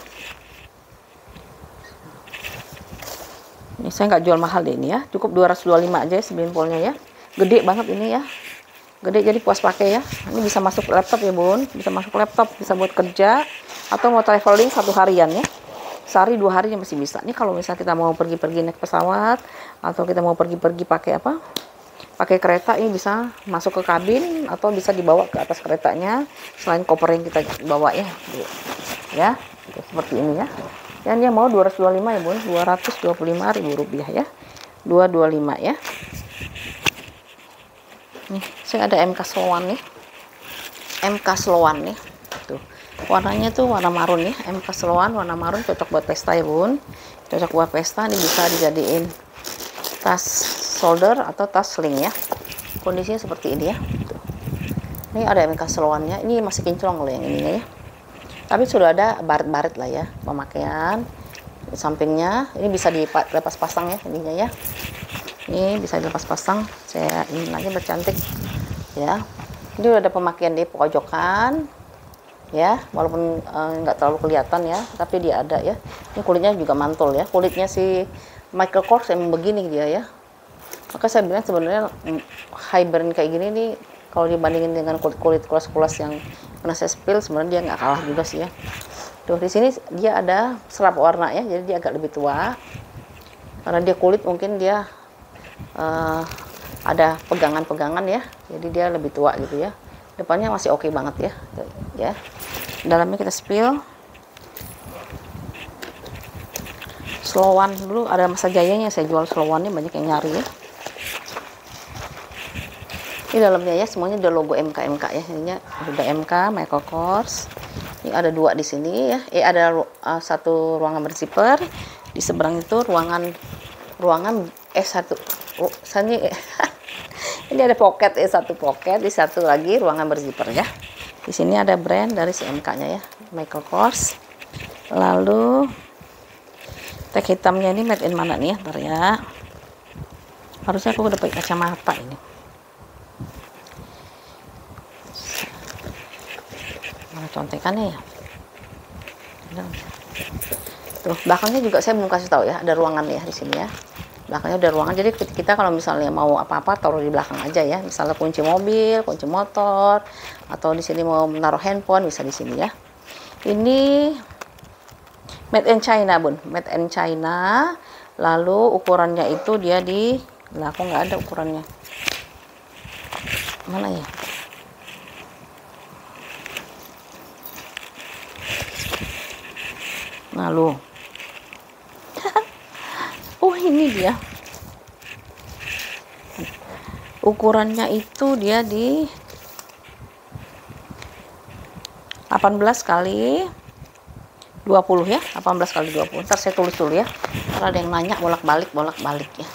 Ini saya nggak jual mahal deh ini ya. Cukup 225 aja ya si Binpoolnya ya. Gede banget ini ya. Gede jadi puas pakai ya. Ini bisa masuk laptop ya Bun. Bisa masuk laptop, bisa buat kerja atau mau traveling 1 harian ya. Sehari 2 hari masih bisa. Ini kalau misalnya kita mau pergi-pergi naik pesawat atau kita mau pergi-pergi pakai apa? Pakai kereta, ini bisa masuk ke kabin atau bisa dibawa ke atas keretanya selain koper yang kita bawa ya. Ya, seperti ini ya. Dan dia mau 225 ya Bun, Rp225.000 ya. 225 ya. Nih, saya ada MK Sloan nih. MK Sloan nih. Tuh. Warnanya tuh warna marun ya. MK Sloan warna marun, cocok buat pesta ya Bun. Cocok buat pesta, ini bisa dijadiin tas shoulder atau tas sling ya. Kondisinya seperti ini ya. Tuh. Ini ada MK Sloan-nya. Ini masih kinclong loh yang ininya ya. Tapi sudah ada baret-baret lah ya pemakaian. Sampingnya ini bisa dilepas pasang ya ininya ya. Ini bisa dilepas pasang. Saya ini aja bercantik ya. Ini udah ada pemakaian di pojokan ya, walaupun nggak terlalu kelihatan ya, tapi dia ada ya. Ini kulitnya juga mantul ya. Kulitnya si Michael Kors emang begini dia ya. Maka saya bilang sebenarnya high brand kayak gini nih, kalau dibandingin dengan kulit-kulit kelas-kelas yang pernah saya spill, sebenarnya dia nggak kalah juga sih ya. Tuh di sini dia ada serap warna ya, jadi dia agak lebih tua. Karena dia kulit mungkin dia ada pegangan-pegangan ya, jadi dia lebih tua gitu ya. Depannya masih oke banget ya. Ya. Dalamnya kita spill. Sloan dulu ada masa jayanya saya jual Sloan ini, banyak yang nyari ya. Ini dalamnya ya semuanya udah logo MK ya. Ininya udah MK Michael Kors. Ini ada 2 di sini ya. Ada 1 ruangan berzipper. Di seberang itu ruangan S1. Ini ada pocket 1 pocket, di satu lagi ruangan berzipper ya. Di sini ada brand dari si MK-nya ya, Michael Kors. Lalu tag hitamnya ini made in mana nih ya, ntar ya. Harusnya aku udah pakai kacamata ini. Mana contekannya ya? Tuh, belakangnya juga saya belum kasih tahu ya, ada ruangan ya di sini ya. Belakangnya ada ruangan, jadi kita kalau misalnya mau apa-apa taruh di belakang aja ya. Misalnya kunci mobil, kunci motor, atau di sini mau menaruh handphone bisa di sini ya. Ini made in China Bun, made in China. Lalu ukurannya itu dia lah kok nggak ada ukurannya. Mana ya? Lalu oh ini dia ukurannya itu dia di 18 kali 20 ya, 18 kali 20. Ntar saya tulis dulu ya, karena ada yang nanya bolak-balik ya.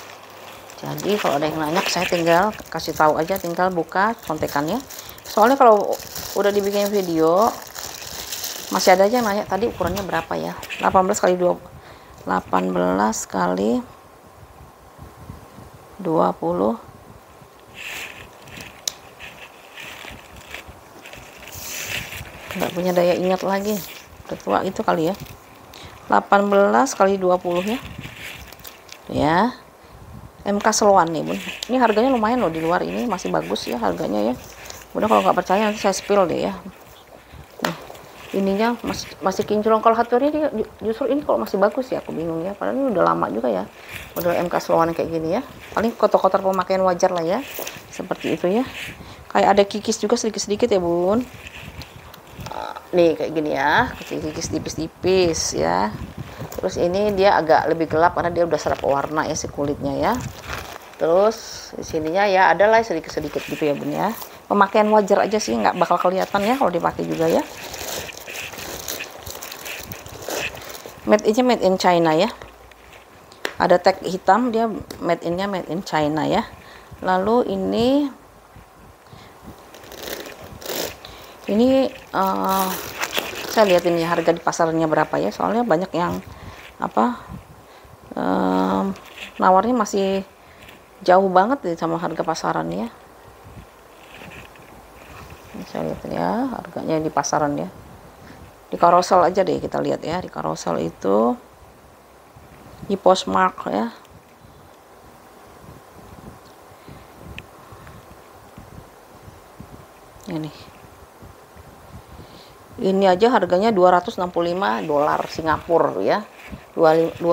Jadi kalau ada yang nanya saya tinggal kasih tahu aja, tinggal buka contekannya. Soalnya kalau udah dibikin video masih ada aja yang nanya tadi ukurannya berapa ya. 18 kali 20, 18 kali 20 nggak punya daya ingat lagi, udah tua itu kali ya. 18 kali 20 ya MK Sloan nih Bun. Ini harganya lumayan loh, di luar ini masih bagus ya harganya ya. Udah kalau nggak percaya nanti saya spill deh ya. Nih, ininya masih kinclong. Kalau hardware dia justru ini kalau masih bagus ya, aku bingung ya, padahal ini udah lama juga ya model MK Sloan kayak gini ya. Paling kotor-kotor pemakaian wajar lah ya, seperti itu ya. Kayak ada kikis juga sedikit-sedikit ya bun. Nih kayak gini ya, kikis tipis-tipis ya. Terus ini dia agak lebih gelap karena dia udah serap warna ya si kulitnya ya. Terus di sininya ya adalah sedikit-sedikit gitu ya bun ya. Pemakaian wajar aja sih, nggak bakal kelihatan ya kalau dipakai juga ya. Made in China ya. Ada tag hitam, dia made in China ya. Lalu ini saya lihat ini harga di pasarnya berapa ya, soalnya banyak yang nawarnya masih jauh banget nih sama harga pasaran ya. Ini saya lihat ya harganya di pasaran ya. Di Carousel aja deh kita lihat ya, di Carousel itu di Postmark ya. Ini aja harganya 265 dolar Singapura ya. 265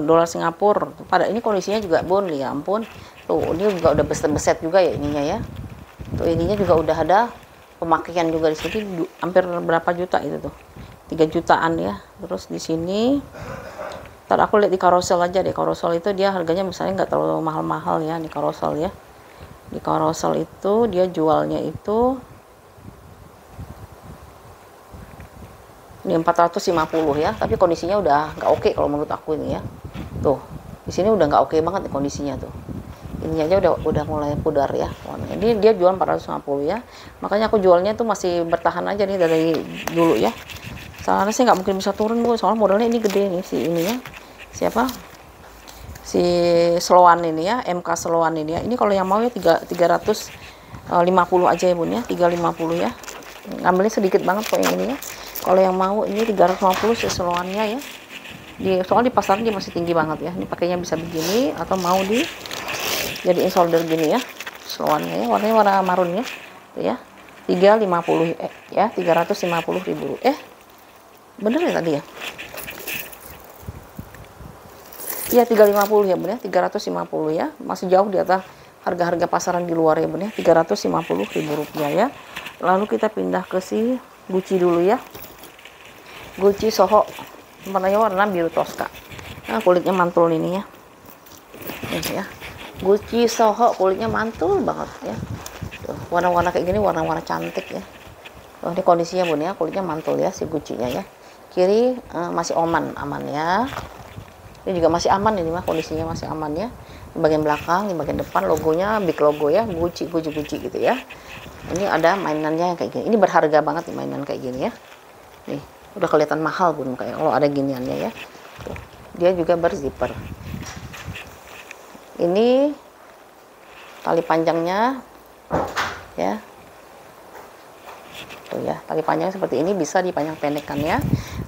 dolar Singapura. Pada ini kondisinya juga bun, ya ampun. Tuh, ini juga udah beset-beset juga ya ininya ya. Tuh ininya juga udah ada pemakaian juga di sini, hampir berapa juta itu tuh. 3 jutaan ya. Terus di sini ntar aku lihat di Carousel aja deh. Carousel itu dia harganya misalnya nggak terlalu mahal-mahal ya di Carousel ya. Di Carousel itu dia jualnya itu ini 450 ya, tapi kondisinya udah nggak oke kalau menurut aku ini ya. Tuh, di sini udah nggak oke banget nih kondisinya tuh. Ini aja udah mulai pudar ya. Ini dia jual 450 ya. Makanya aku jualnya tuh masih bertahan aja nih dari dulu ya. Soalnya sih nggak mungkin bisa turun bu, soalnya modalnya ini gede nih si ini ya. Siapa? Si Sloan ini ya, MK Sloan ini ya. Ini kalau yang mau ya 350 aja ya bun ya, 350 ya. Ngambilnya sedikit banget kok yang ini ya. Kalau yang mau ini 350 seseloannya ya. Soal di pasar dia masih tinggi banget ya. Ini pakainya bisa begini atau mau di jadiin solder gini ya. Seloannya ya, warnanya warna marun ya. Tuh ya. 350 ya, 350.000. Bener ya tadi ya? Iya 350 ya bener, 350 ya. Masih jauh di atas harga-harga pasaran di luar ya bener, 350.000 rupiah ya. Lalu kita pindah ke si Gucci dulu ya. Gucci Soho, warnanya warna biru Tosca. Nah, kulitnya mantul ini ya. Ini ya. Gucci Soho kulitnya mantul banget ya. Tuh, warna-warna kayak gini warna-warna cantik ya. Tuh, ini kondisinya bun ya, kulitnya mantul ya si Gucci-nya ya. Kiri masih aman ya. Ini juga masih aman ini mah, kondisinya masih aman ya. Di bagian belakang, di bagian depan logonya big logo ya, Gucci gitu ya. Ini ada mainannya yang kayak gini. Ini berharga banget nih mainan kayak gini ya. Nih, udah kelihatan mahal bun kayak kalau ada giniannya ya. Tuh, dia juga berzipper. Ini tali panjangnya ya. Tuh ya, tali panjang seperti ini bisa dipanjang pendekkan ya.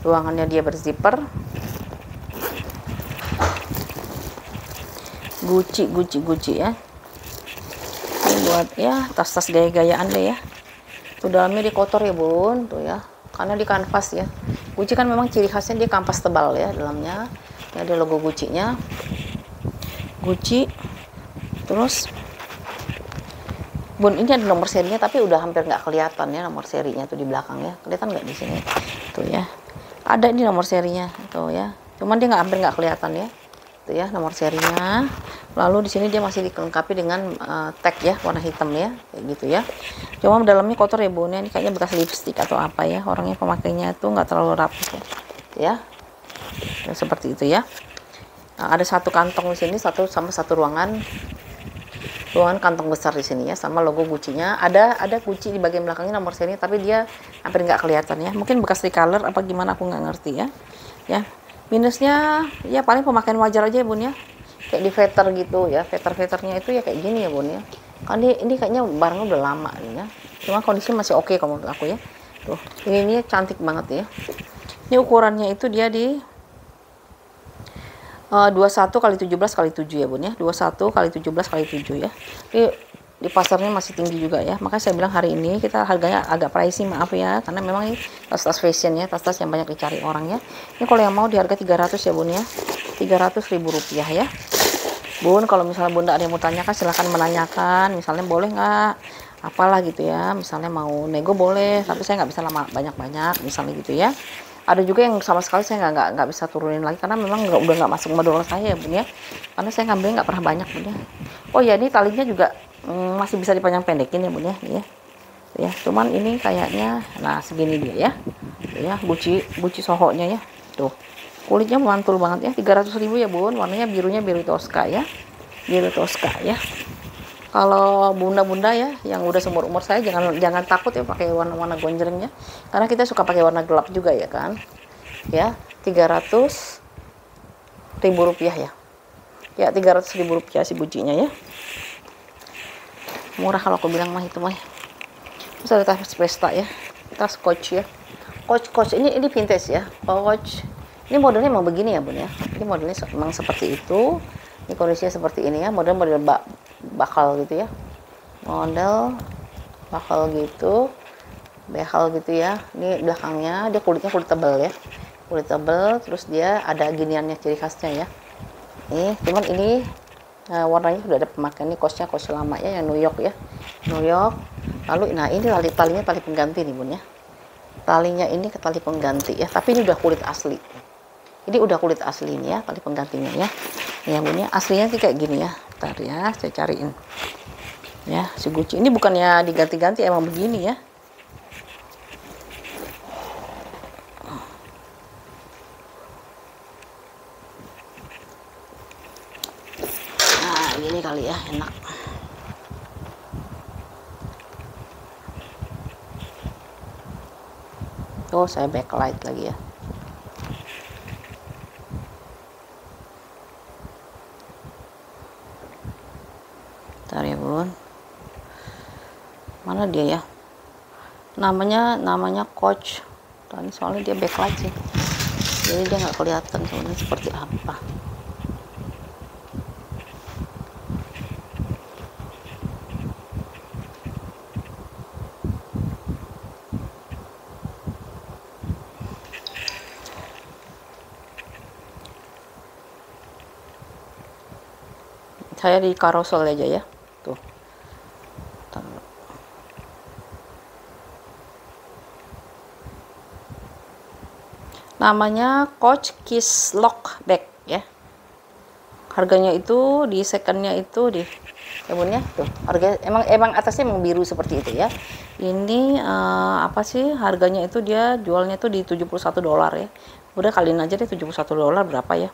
Ruangannya dia berzipper. Gucci ya. Ini buat ya tas-tas gaya-gayaan deh ya. Tuh dalamnya dia kotor ya bun, tuh ya. Karena di kanvas ya. Gucci kan memang ciri khasnya dia kanvas tebal ya dalamnya. Ini ada logo Gucci-nya. Gucci. Terus bun ini ada nomor serinya tapi udah hampir nggak kelihatan ya nomor serinya tuh di belakang ya. Kelihatan nggak di sini? Tuh ya. Ada ini nomor serinya tuh ya. Cuman dia hampir nggak kelihatan ya. Tuh ya nomor serinya. Lalu di sini dia masih dilengkapi dengan tag ya warna hitam ya, kayak gitu ya. Cuma dalamnya kotor ya bun, ini kayaknya bekas lipstick atau apa ya. Orangnya pemakainya itu nggak terlalu rapi ya. Ya seperti itu ya. Nah, ada satu kantong di sini, satu ruangan kantong besar di sini ya, sama logo Gucci-nya. Ada Gucci di bagian belakangnya nomor serinya, tapi dia hampir nggak kelihatan ya. Mungkin bekas recolor apa gimana aku nggak ngerti ya. Ya minusnya ya paling pemakaian wajar aja ya bun ya. Kayak di veter gitu ya, veternya itu ya kayak gini ya bun ya. Kan ini kayaknya barangnya udah lama nih ya. Cuma kondisinya masih oke kalau menurut aku ya. Tuh, ini cantik banget ya. Ini ukurannya itu dia di 21 x 17 x 7 ya bun ya. 21 x 17 x 7 ya. di pasarnya masih tinggi juga ya. Makanya saya bilang hari ini kita harganya agak pricey, maaf ya, karena memang ini tas-tas fashion ya, tas-tas yang banyak dicari orang ya. Ini kalau yang mau di harga 300 ya bun ya, 300.000 rupiah ya bun. Kalau misalnya bunda ada yang mau tanyakan silahkan menanyakan, misalnya boleh nggak apalah gitu ya, misalnya mau nego boleh, tapi saya nggak bisa lama banyak-banyak misalnya gitu ya. Ada juga yang sama sekali saya nggak bisa turunin lagi karena memang udah nggak masuk modal saya ya bun ya, karena saya ngambilnya nggak pernah banyak bun ya. Oh ya, ini talinya juga masih bisa dipanjang pendekin ya bun ya, ya cuman ini kayaknya nah segini dia ya, guci sohonya ya tuh, kulitnya mantul banget ya. 300.000 ya bun, warnanya birunya biru Tosca ya, biru Tosca ya. Kalau bunda-bunda ya yang udah seumur-umur saya jangan takut ya pakai warna-warna gonjreng ya, karena kita suka pakai warna gelap juga ya kan ya. 300.000 rupiah ya, 300.000 rupiah si gucinya ya, murah kalau aku bilang mah itu mah. Terus ada tas pesta ya, tas Coach ya, Coach ini vintage ya, Coach ini modelnya emang begini ya bun ya, ini modelnya emang seperti itu, ini kondisinya seperti ini ya, model bakal gitu ya, model bakal gitu, behal gitu ya. Ini belakangnya dia kulitnya kulit tebal ya, kulit tebal, terus dia ada giniannya ciri khasnya ya. Nih cuman ini warnanya sudah ada pemakaian. Ini kosnya kos lama ya, yang New York ya, New York. Lalu nah ini talinya tali pengganti nih bun ya, talinya ini ke tali pengganti ya, tapi ini udah kulit asli, ini udah kulit asli ini ya, tali penggantinya ya. Ya bun ya, aslinya sih kayak gini ya. Bentar ya, saya cariin ya si guci ini, bukannya diganti-ganti, emang begini ya. Nah gini kali ya, enak. Oh saya backlight lagi ya. Bentar ya bun, mana dia ya, namanya Coach. Tadi soalnya dia backlight sih, jadi dia nggak kelihatan sebenarnya seperti apa. Saya di karosel aja ya tuh. Namanya Coach Kiss Lock Bag ya. Harganya itu di secondnya itu di ya bun ya tuh, harga emang atasnya emang biru seperti itu ya. Ini apa sih harganya itu, dia jualnya tuh di $71 ya. Udah kaliin aja deh, $71 berapa ya,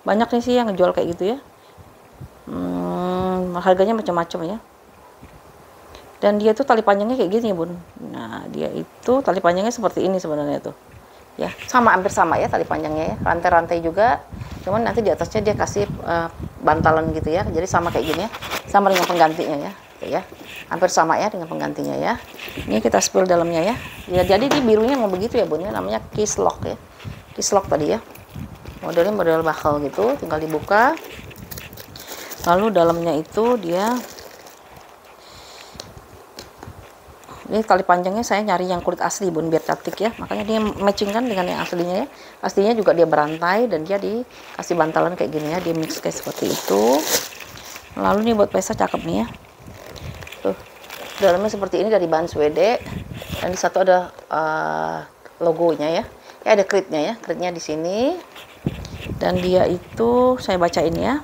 banyak nih sih yang ngejual kayak gitu ya. Harganya macam-macam ya. Dan dia tuh tali panjangnya kayak gini ya bun. Nah dia itu tali panjangnya seperti ini sebenarnya tuh ya, sama hampir sama ya tali panjangnya ya, rantai-rantai juga, cuman nanti di atasnya dia kasih bantalan gitu ya, jadi sama kayak gini ya, sama dengan penggantinya ya, gitu ya, hampir sama ya dengan penggantinya ya. Ini kita spill dalamnya ya, jadi di birunya mau begitu ya bun ya, namanya Kiss Lock ya, Kiss Lock tadi ya, modelnya model bakal gitu, tinggal dibuka. Lalu dalamnya itu dia, ini tali panjangnya saya nyari yang kulit asli bun biar cantik ya, makanya dia matching kan dengan yang aslinya ya. Aslinya juga dia berantai dan dia dikasih bantalan kayak gini ya, di mix kayak seperti itu. Lalu nih buat pesta cakep nih ya, tuh dalamnya seperti ini dari bahan Swede, dan di satu ada logonya ya, ada kritnya di sini, dan dia itu saya bacain ya.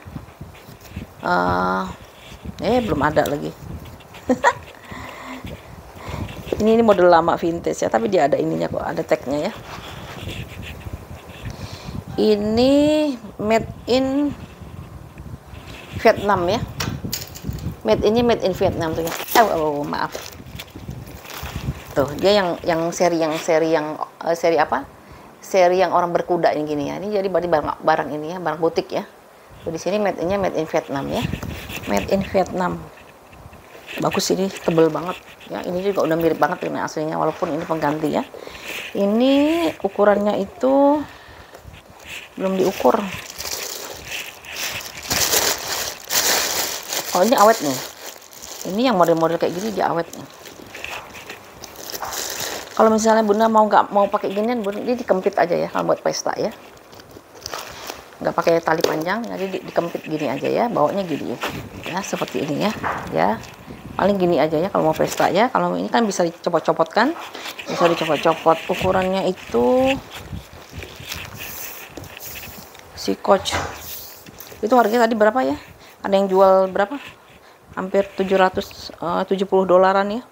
Belum ada lagi. ini model lama vintage ya, tapi dia ada ininya kok, ada tagnya ya. Ini made in Vietnam ya, made in Vietnam tuh ya. Maaf tuh, dia yang seri apa, seri yang orang berkuda ini gini ya. Ini jadi barang ini ya, barang butik ya. Di sini made in Vietnam ya, made in Vietnam. Bagus, ini tebel banget ya, ini juga udah mirip banget dengan aslinya walaupun ini pengganti ya. Ini ukurannya itu belum diukur. Oh ini awet nih, Ini yang model-model kayak gini dia awetnya. Kalau misalnya Bunda nggak mau pakai ginian, Bunda dia dikempit aja ya kalau buat pesta ya. Nggak pakai tali panjang, jadi dikempit gini aja ya, bawanya gini ya, seperti ini ya. Ya, paling gini aja ya kalau mau pesta ya. Kalau ini kan bisa dicopot-copot kan, bisa dicopot-copot. Ukurannya itu si Coach itu harganya tadi berapa ya? Ada yang jual berapa? Hampir 770 dolaran ya.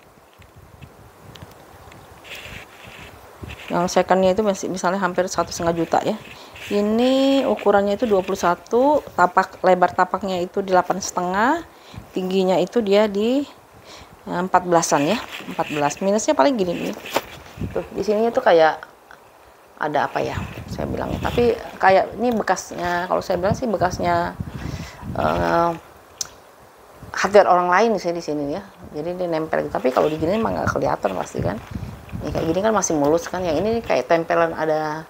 Yang secondnya itu masih misalnya hampir 1,5 juta ya. Ini ukurannya itu 21, lebar tapaknya itu di 8,5, tingginya itu dia di 14-an ya, 14. Minusnya paling gini nih. Tuh, di sini itu kayak ada apa ya? Saya bilangnya. Tapi kayak ini bekasnya, kalau saya bilang sih bekasnya hardware orang lain sih di sini ya. Jadi dia nempel gitu. Tapi kalau di gini emang nggak kelihatan pasti kan. Ini kayak gini kan masih mulus kan. Yang ini kayak tempelan ada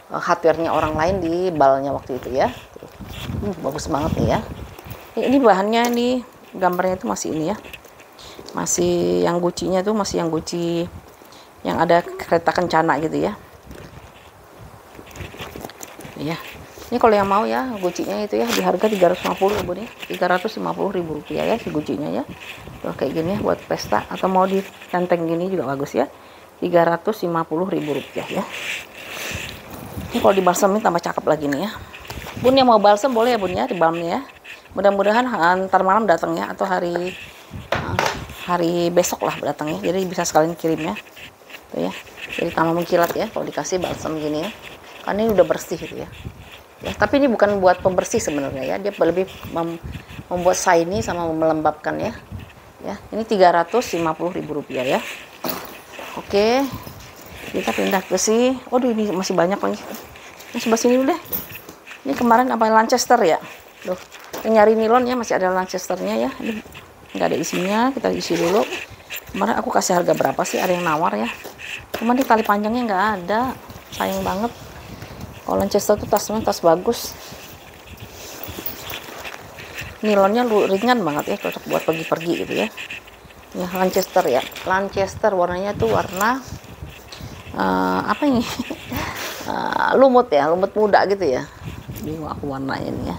hardware-nya orang lain di balnya waktu itu ya. Bagus banget nih ya. Ini bahannya nih, gambarnya itu masih ini ya. Masih yang Gucci-nya tuh masih yang Gucci yang ada kereta kencana gitu ya. Iya. Ini kalau yang mau ya Gucci-nya itu ya di harga 350 Bun ya. 350.000 rupiah ya si Gucci-nya ya. Tuh kayak gini ya buat pesta atau mau ditenteng gini juga bagus ya. 350.000 rupiah ya. Ini kalau dibalsemin tambah cakep lagi nih ya. Bun yang mau balsem boleh ya Bun ya, di balmnya ya. Mudah-mudahan ntar malam datang ya, atau hari besok lah datang ya. Jadi bisa sekalian kirim ya. Tuh ya. Jadi tambah mengkilat ya kalau dikasih balsem gini ya. Karena ini udah bersih gitu ya. Ya, tapi ini bukan buat pembersih sebenarnya ya. Dia lebih membuat shiny sama melembabkan ya. Ya, ini 350.000 rupiah ya. Oke. Kita pindah ke waduh ini masih banyak lagi. Ini sebelah sini dulu deh. Ini kemarin apa Lancaster ya? Loh, nyari nilon ya, masih ada Lancasternya ya. Ini nggak ada isinya, kita isi dulu. Kemarin aku kasih harga berapa sih? Ada yang nawar ya. Cuman di tali panjangnya nggak ada. Sayang banget. Kalau Lancaster tuh tasnya tas bagus. Nilonnya ringan banget ya, cocok buat pergi-pergi gitu ya. Ya Lancaster ya. Lancaster warnanya tuh warna apa ini? Lumut ya, lumut muda gitu ya. Bingung aku warnanya ini ya.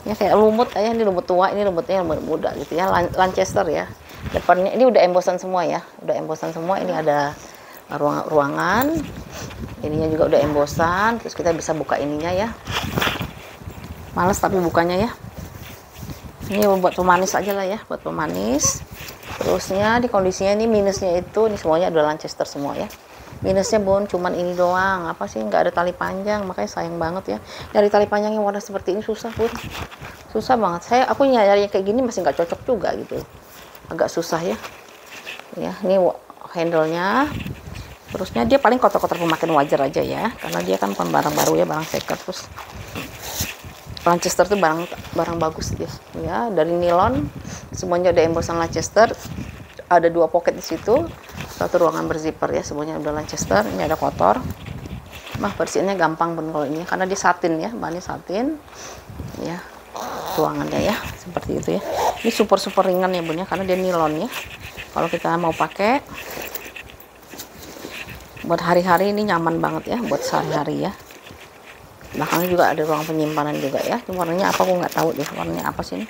Ya kayak lumut aja, ini lumut tua, ini lumutnya lumut muda gitu ya. Lancaster ya. Depannya ini udah embosan semua ya. Udah embosan semua. Ini ada ruangan. Ininya juga udah embosan. Terus kita bisa buka ininya ya. Males tapi bukanya ya. Ini buat pemanis aja lah ya, buat pemanis. Terusnya di kondisinya ini minusnya itu ini semuanya adalah Lancaster semua ya. Minusnya Bun cuman ini doang, apa sih, nggak ada tali panjang, makanya sayang banget ya. Dari tali panjang yang warna seperti ini susah Bun, susah banget. Aku nyari kayak gini masih nggak cocok juga gitu, agak susah ya. Ya ini handle-nya. Terusnya dia paling kotor-kotor pemakaian wajar aja ya, karena dia kan bukan barang baru ya, barang second. Terus Lancaster tuh barang bagus dia ya, dari nilon semuanya udah embosan Lancaster. Ada 2 pocket di situ, satu ruangan berzipper ya, semuanya udah Lancaster. Ini ada kotor, bersihinnya gampang Bun kalau ini karena dia satin ya, bahannya satin ya. Ruangannya ya seperti itu ya. Ini super ringan ya Bun ya, karena dia nilon ya. Kalau kita mau pakai buat hari-hari ini nyaman banget ya, buat sehari-hari ya. Belakangnya juga ada ruang penyimpanan juga ya. Ini warnanya apa aku nggak tahu deh, warnanya apa sih ini.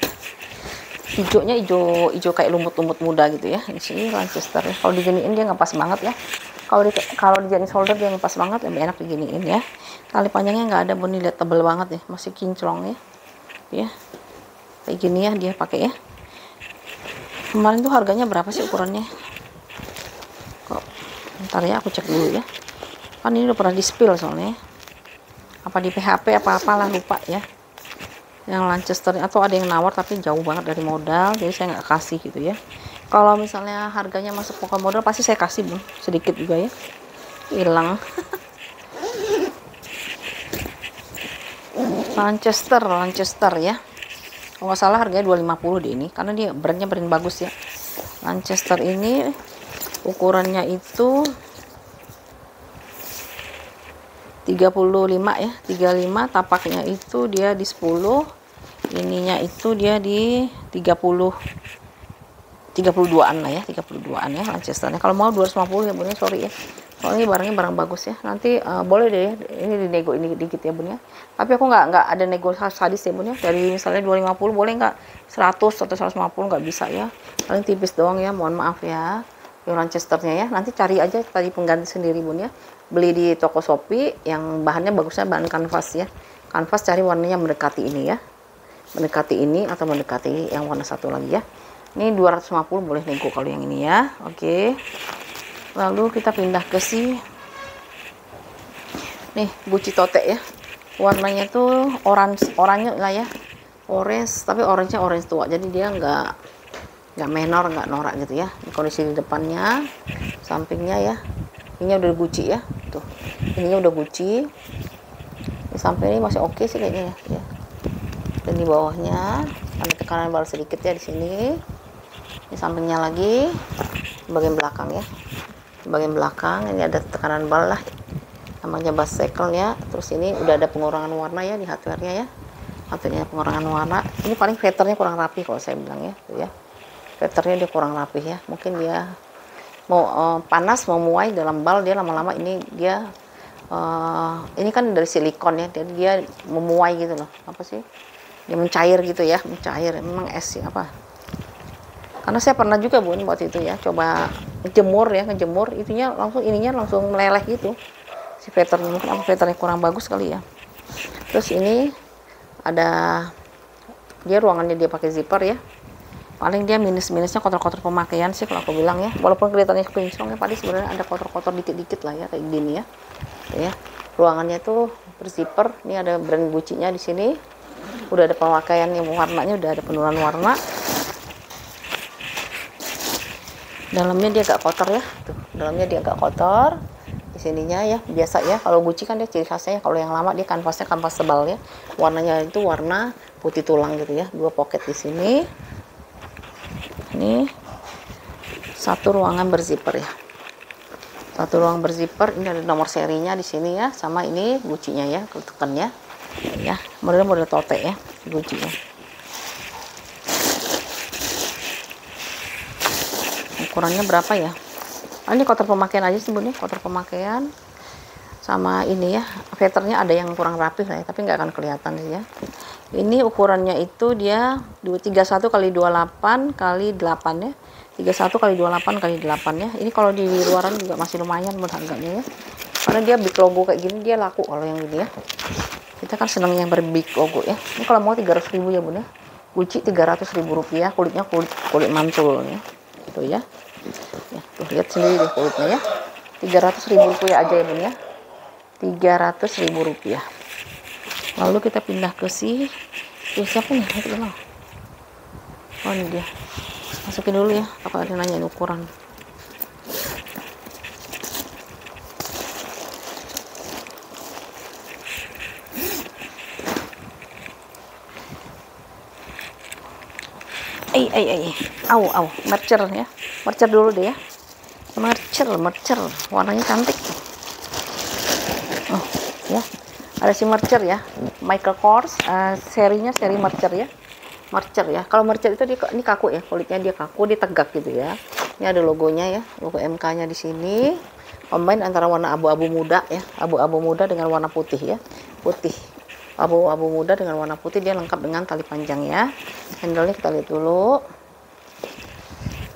Hijaunya hijau kayak lumut-lumut muda gitu ya. Ini sih Lancaster ya. Kalau diginiin dia ngepas banget ya. Kalau dijadiin solder dia ngepas banget, lebih enak diginiin ya. Tali panjangnya nggak ada Bun, lihat tebel banget ya, masih kinclong ya. Ya. Kayak gini ya dia pakai ya. Kemarin tuh harganya berapa sih ukurannya? Kok ntar ya aku cek dulu ya. Kan ini udah pernah di-spill soalnya. Apa di PHP apa-apalah lupa ya. Yang Lancaster atau ada yang nawar tapi jauh banget dari modal, jadi saya nggak kasih gitu ya. Kalau misalnya harganya masuk pokok modal pasti saya kasih Bun, sedikit juga ya. Hilang. Lancaster ya. Kalau nggak salah harganya 250 deh ini, karena dia brand bagus ya. Lancaster ini ukurannya itu 35 ya, 35, tapaknya itu dia di 10, ininya itu dia di 30 32-an lah ya, 32-an ya Lancasternya. Kalau mau 250 ya Bun ya, sorry ya. Soalnya barangnya barang bagus ya. Nanti boleh deh ya, ini dinego ini dikit ya Bun ya. Tapi aku nggak ada nego sadis ya Bun ya. Dari misalnya 250 boleh nggak 100 atau 150 nggak bisa ya. Paling tipis doang ya, mohon maaf ya. Yang Lancasternya ya. Nanti cari aja tadi pengganti sendiri Bun ya. Beli di toko Shopee yang bahannya bagusnya bahan kanvas ya. Kanvas cari warnanya mendekati ini ya. Mendekati ini atau mendekati yang warna satu lagi ya. Ini 250 boleh nego kalau yang ini ya. Oke. Lalu kita pindah ke nih Gucci tote ya. Warnanya tuh oranye lah ya. Orange, tapi orange-nya orange tua. Jadi dia nggak menor, nggak norak gitu ya. Di kondisi di depannya, sampingnya ya. Ini udah Gucci ya. Tuh. Ininya udah Gucci. Di samping ini masih oke sih kayaknya ya. Dan di bawahnya ada tekanan bal sedikit ya di sini. Di sampingnya lagi bagian belakang ya, bagian belakang ini ada tekanan bal lah, namanya bicycle ya. Terus ini udah ada pengurangan warna ya di hardware-nya ya, hardware-nya pengurangan warna. Ini paling filternya kurang rapi kalau saya bilang ya, tuh ya, filternya dia kurang rapi ya. Mungkin dia mau panas mau muai dalam bal, dia lama-lama ini dia ini kan dari silikon ya, jadi dia memuai gitu loh, apa sih, dia mencair gitu ya, mencair. Memang es ya apa. Karena saya pernah juga Bun waktu itu ya, coba ngejemur itunya langsung, ininya langsung meleleh gitu. Si filternya mungkin apa filternya kurang bagus kali ya. Terus ini ada dia ruangannya dia pakai zipper ya. Paling dia minusnya kotor-kotor pemakaian sih kalau aku bilang ya. Walaupun kelihatannya kinclong ya, padahal sebenarnya ada kotor-kotor dikit-dikit lah ya kayak gini ya. Tuh ya. Ruangannya tuh berzipper. Ini ada brand Gucci-nya di sini. Udah ada pemakaian yang warnanya, udah ada penurunan warna. Dalamnya dia agak kotor ya, tuh dalamnya dia agak kotor. Di sininya ya biasa ya, kalau Gucci kan dia ciri khasnya ya, kalau yang lama dia kanvasnya kanvas tebal ya, warnanya itu warna putih tulang gitu ya. Dua pocket di sini. Ini satu ruangan berzipper ya, satu ruang berzipper. Ini ada nomor serinya di sini ya, sama ini Gucci-nya ya, ketukannya ya, model tote ya Gucci ya. Ukurannya berapa ya? Ini kotor pemakaian aja sebenarnya, kotor pemakaian. Sama ini ya, filternya ada yang kurang rapih lah ya, tapi nggak akan kelihatan sih ya. Ini ukurannya itu dia 31 kali 28 kali 8 ya. 31 kali 28 kali 8 ya. Ini kalau di luaran juga masih lumayan harganya ya. Karena dia big logo kayak gini dia laku kalau yang gini ya. Kita kan seneng yang berbig logo ya. Ini kalau mau 300.000 ya Bun ya. Gucci 300.000 rupiah, kulitnya kulit mantul ya. Tuh ya. Ya, tuh lihat sendiri deh kulitnya ya. 300.000 rupiah aja ya Bun ya. 300.000 rupiah. Lalu kita pindah ke siapa nih? Oh ini dia. Masukin dulu ya, takut ada nanyain ukuran. Au, mercer ya. Mercer dulu deh ya. Mercer. Warnanya cantik. Oh, ya. Ada si mercer ya. Michael Kors, serinya seri mercer ya. Mercer ya. Kalau mercer itu ini kaku ya, kulitnya dia kaku, dia tegak gitu ya. Ini ada logonya ya, logo MK-nya di sini. Combine antara warna abu-abu muda ya, abu-abu muda dengan warna putih ya. Putih. Abu-abu muda dengan warna putih, dia lengkap dengan tali panjang ya. Handle-nya kita lihat dulu.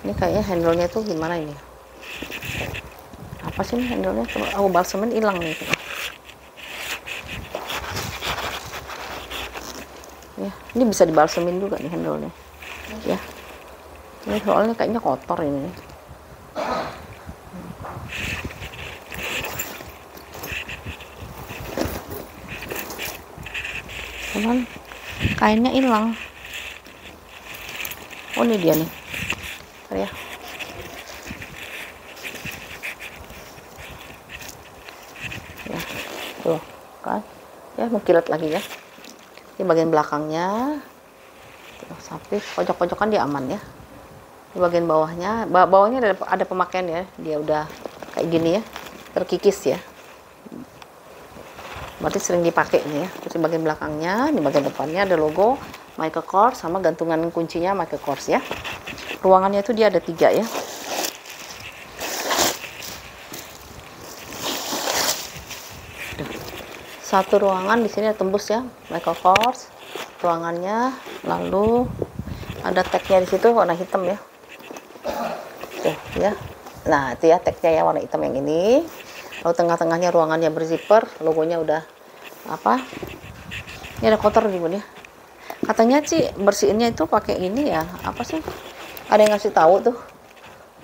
Ini kayaknya handle-nya tuh gimana ini? Apa sih ini handle-nya? Oh, balsemen hilang nih. Ya, ini bisa dibalsemin juga nih handle-nya. Ya. Ini soalnya kayaknya kotor ini. Cuman kainnya hilang. Oh ini dia nih. Ya. Ya. Tuh, kan? Ya, mengkilat lagi ya. Di bagian belakangnya tuh, sapi pojok-pojokan dia aman ya. Di bagian bawahnya ada pemakaian ya, dia udah kayak gini ya, terkikis ya, berarti sering dipakai nih ya. Terus di bagian belakangnya, di bagian depannya ada logo Michael Kors sama gantungan kuncinya Michael Kors ya. ruangannya itu dia ada 3 ya. Satu ruangan di sini tembus ya, Michael Kors ruangannya, lalu ada tagnya di situ warna hitam ya. Tuh ya. Nah, itu ya tagnya ya warna hitam yang ini. Lalu tengah-tengahnya ruangannya berzipper, logonya udah apa? Ini ada kotor di ya. Katanya sih bersihinnya itu pakai ini ya, apa sih? Ada yang ngasih tahu tuh.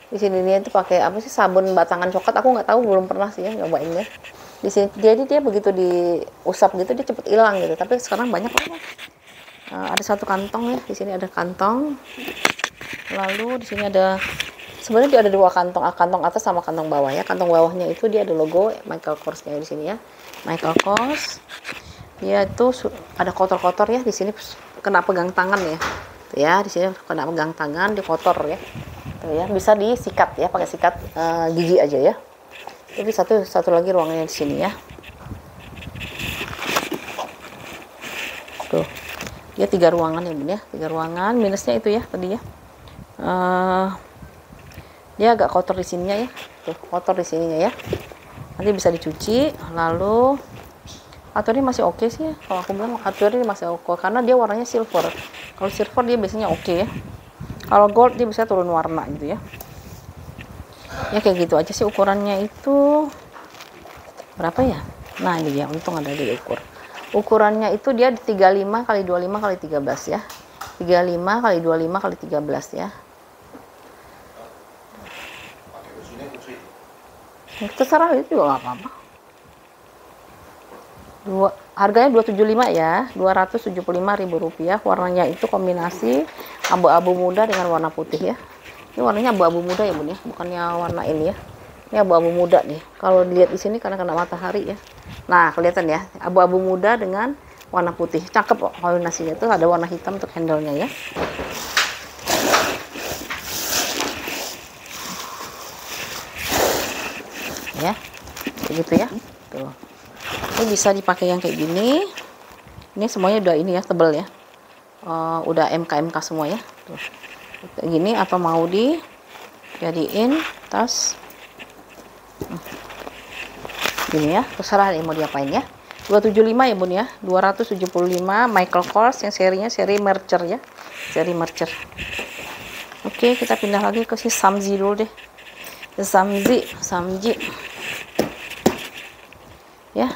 Di sini dia itu pakai apa sih, sabun batangan coklat. Aku nggak tahu, belum pernah sih ya nyobainnya. Di sini dia begitu diusap gitu dia cepet hilang gitu. Tapi sekarang banyak lah. Ada satu kantong ya. Di sini ada kantong. Lalu di sini ada, sebenarnya dia ada 2 kantong, kantong atas sama kantong bawah ya. Kantong bawahnya itu dia ada logo Michael Kors-nya di sini ya. Michael Kors. Dia itu ada kotor-kotor ya di sini, kena pegang tangan ya. Tuh ya, di sini kena pegang tangan, dia kotor ya. Tuh ya, bisa disikat ya, pakai sikat gigi aja ya. Tapi satu lagi ruangannya di sini ya. Tuh. Dia 3 ruangan ya, Bun ya. 3 ruangan, minusnya itu ya tadi ya. Dia agak kotor di sininya ya. Tuh, kotor di sininya ya. Nanti bisa dicuci, lalu aturnya masih oke sih ya. Kalau aku bilang aturnya masih oke karena dia warnanya silver. Kalau silver dia biasanya oke ya. Kalau gold dia bisa turun warna gitu ya. Ya kayak gitu aja sih ukurannya itu. Berapa ya? Nah, ini dia, untung ada diukur. Ukurannya itu dia 35 kali 25 kali 13 ya. 35 kali 25 kali 13 ya. Terserah itu juga nggak apa-apa. Harganya 275 ya, Rp275.000. Warnanya itu kombinasi abu-abu muda dengan warna putih ya. Ini warnanya abu-abu muda ya, Bun ya, bukannya warna ini ya. Ini abu-abu muda nih. Kalau dilihat di sini karena kena matahari ya. Nah, kelihatan ya, abu-abu muda dengan warna putih. Cakep kok kombinasinya. Tuh ada warna hitam untuk handle-nya ya. Ya. Begitu ya. Tuh. Ini bisa dipakai yang kayak gini. Ini semuanya udah ini ya, tebel ya. Udah MK semua ya. Tuh. Kayak gini, atau mau dijadiin tas gini ya, terserah nih mau diapain ya. 275 ya, Bun ya. 275 Michael Kors yang serinya seri Mercer ya. Seri Mercer. Oke, kita pindah lagi ke si Samzi dulu deh. Samzi. Ya.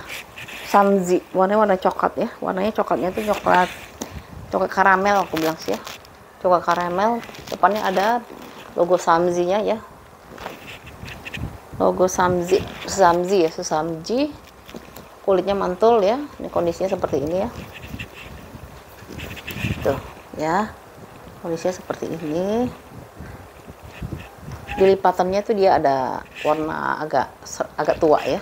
Samzi, warna coklat ya. Warnanya coklatnya itu coklat karamel aku bilang sih ya. Coklat karamel, depannya ada logo Samzi-nya ya. Logo Samzi ya, Samzi. Kulitnya mantul ya. Ini kondisinya seperti ini ya. Tuh, ya. Kondisinya seperti ini. Di lipatannya itu dia ada warna agak tua ya.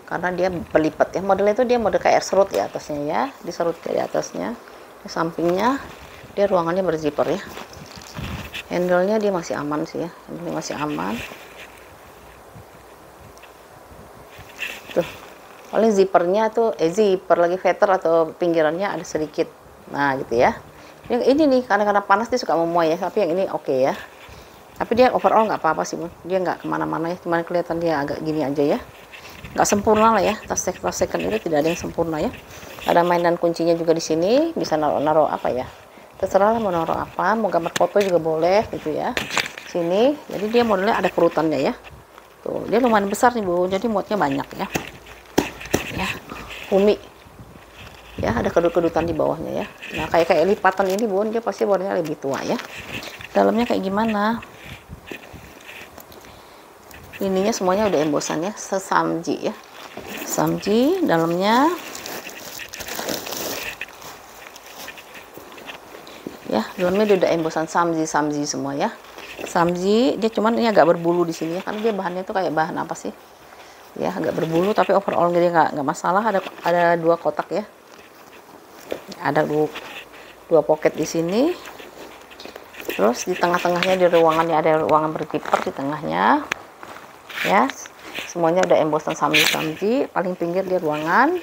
Karena dia berlipat ya. Modelnya itu dia model kayak serut ya atasnya ya. Diserut di atasnya. Di sampingnya dia ruangannya berzipper ya. Handle-nya dia masih aman sih ya. Handle masih aman. Tuh. Paling zippernya tuh zipper lagi veter atau pinggirannya ada sedikit. Nah, gitu ya. Ini nih karena panas dia suka memuai ya, tapi yang ini oke ya. Tapi dia overall nggak apa-apa sih, Bun. Dia nggak kemana-mana ya, cuma kelihatan dia agak gini aja ya. Nggak sempurna lah ya. Tas second itu tidak ada yang sempurna ya. Ada mainan kuncinya juga di sini, bisa naruh apa ya. Terserah lah mau naruh apa, mau gambar foto juga boleh gitu ya. Sini, jadi dia modelnya ada kerutannya ya. Tuh, dia lumayan besar nih, Bu. Jadi muatnya banyak ya. Ya, Umi. Ya, ada kedut-kedutan di bawahnya ya. Nah, kayak lipatan ini, Bun, dia pasti warnanya lebih tua ya. Dalamnya kayak gimana? Ininya semuanya udah embosannya, Samji ya. Samji dalamnya. Ya, dalamnya udah embosan Samji semua ya. Samji, dia cuman ini agak berbulu di sini ya, karena dia bahannya tuh kayak bahan apa sih? Ya, agak berbulu, tapi overall dia nggak masalah. Ada 2 kotak ya. Ada 2 pocket di sini. Terus di tengah-tengahnya di ruangannya ada ruangan berzipper di tengahnya. Ya, semuanya udah embosan Samji. Paling pinggir dia ruangan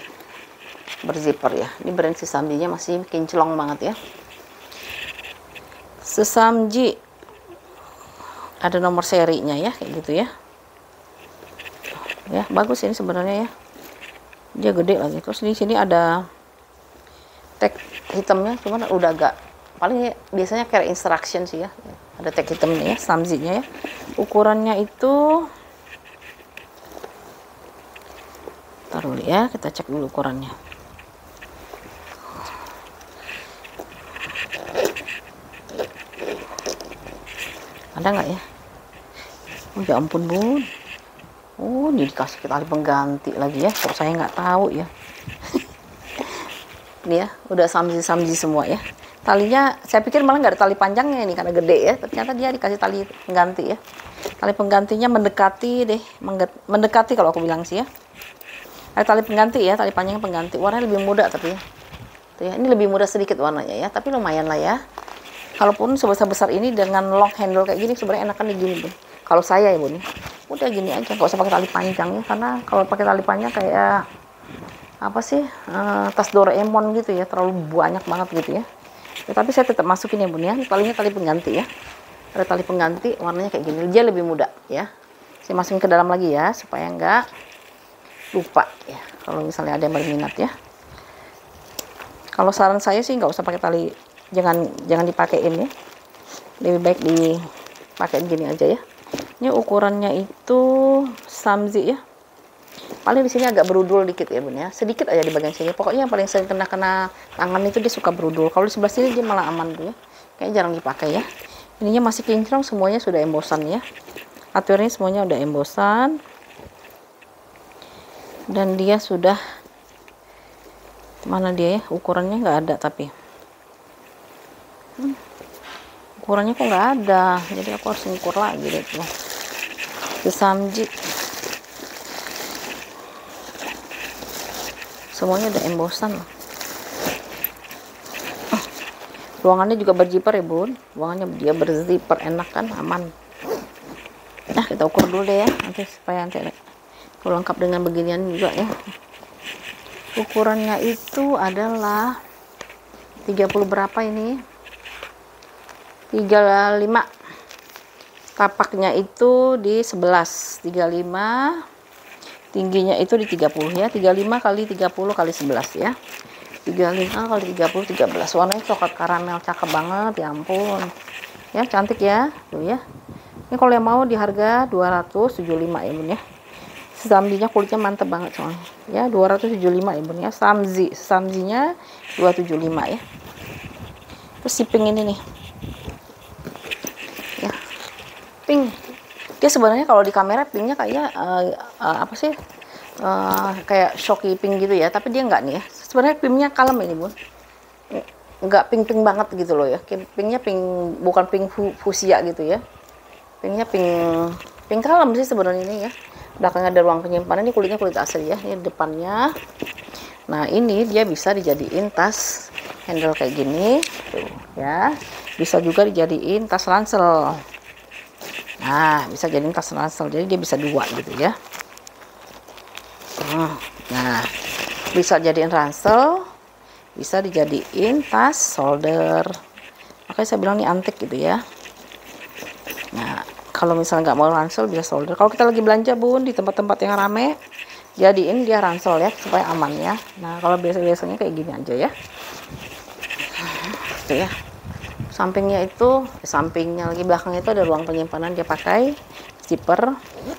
berzipper ya. Ini brand si Samjinya masih kinclong banget ya. Sesamji ada nomor serinya ya, kayak gitu ya. Ya bagus ini sebenarnya ya, dia gede lagi. Terus di sini ada tag hitamnya, cuman udah agak paling ya, biasanya kayak instruction sih ya. Ada tag hitamnya ya, Samzi-nya ya. Ukurannya itu, taruh dulu ya, kita cek dulu ukurannya. Ada nggak ya? Oh ya ampun bun. Oh ini dikasih tali pengganti lagi ya, kok saya nggak tahu ya. Ini ya udah samji semua ya. Talinya saya pikir malah nggak ada tali panjangnya ini karena gede ya, ternyata dia dikasih tali pengganti ya. Tali penggantinya mendekati deh, mendekati kalau aku bilang sih ya. Ada tali pengganti ya, tali panjangnya pengganti. Warnanya lebih muda tapi ya. Tuh ya, ini lebih muda sedikit warnanya ya, tapi lumayan lah ya. Kalaupun sebesar-besar ini dengan long handle kayak gini sebenarnya enakan di gini bun. Kalau saya ya bun, udah gini aja, nggak usah pakai tali panjang ya, karena kalau pakai tali panjang kayak apa sih, tas Doraemon gitu ya, terlalu banyak banget gitu ya. Tapi saya tetap masukin ya bun ya, talinya tali pengganti ya. Ada tali pengganti, warnanya kayak gini, dia lebih muda ya. Saya masukin ke dalam lagi ya, supaya nggak lupa ya, kalau misalnya ada yang berminat ya. Kalau saran saya sih nggak usah pakai tali, jangan dipakein ya, lebih baik dipakein gini aja ya. Ini ukurannya itu Samzi ya, paling di sini agak berudul dikit ya bun ya, sedikit aja di bagian sini. Pokoknya yang paling sering kena tangan itu dia suka berudul. Kalau di sebelah sini dia malah aman tuh ya, kayaknya jarang dipakai ya. Ininya masih kinclong, semuanya sudah embosan ya, aturannya semuanya udah embosan, dan dia sudah, mana dia ya, ukurannya nggak ada tapi ukurannya kok nggak ada, jadi aku harus ngukur lagi deh tuh. Samji semuanya udah embosan. Ruangannya juga berzipper ya bun, ruangannya dia berzipper, enak kan, aman. Nah kita ukur dulu deh ya, nanti supaya nanti lengkap dengan beginian juga ya. Ukurannya itu adalah 30 berapa ini, 35. Tapaknya itu di 11, 35. Tingginya itu di 30 ya, 35 kali 30 kali 11 ya. 35 kali 30 13. Warnanya coklat karamel, cakep banget ya ampun. Ya cantik ya, tuh ya. Ini kalau yang mau di harga 275 ya bun ya. Samzinya kulitnya mantep banget soalnya. Ya 275 ya bun ya. Samzinya 275 ya. Terus si pink ini nih. Ya. Pink. Dia sebenarnya kalau di kamera pinknya kayak apa sih? Kayak shocky pink gitu ya, tapi dia enggak nih ya. Sebenarnya pinknya kalem ini bun. Enggak pink banget gitu loh ya. Pinknya pink, bukan pink fuchsia gitu ya. Pinknya pink kalem sih sebenarnya ini ya. Belakangnya ada ruang penyimpanan, ini kulitnya kulit asli ya. Ini depannya. Nah ini dia bisa dijadiin tas handle kayak gini tuh ya. Bisa juga dijadiin tas ransel. Nah bisa jadiin tas ransel, jadi dia bisa dua gitu ya. Nah bisa jadiin ransel, bisa dijadiin tas shoulder. Makanya saya bilang ini antik gitu ya. Nah kalau misalnya nggak mau ransel bisa shoulder. Kalau kita lagi belanja bun di tempat-tempat yang rame, jadiin dia ransel ya supaya aman ya. Nah kalau biasanya kayak gini aja ya. Tuh ya. Sampingnya itu, sampingnya lagi belakangnya itu ada ruang penyimpanan, dia pakai zipper. Ini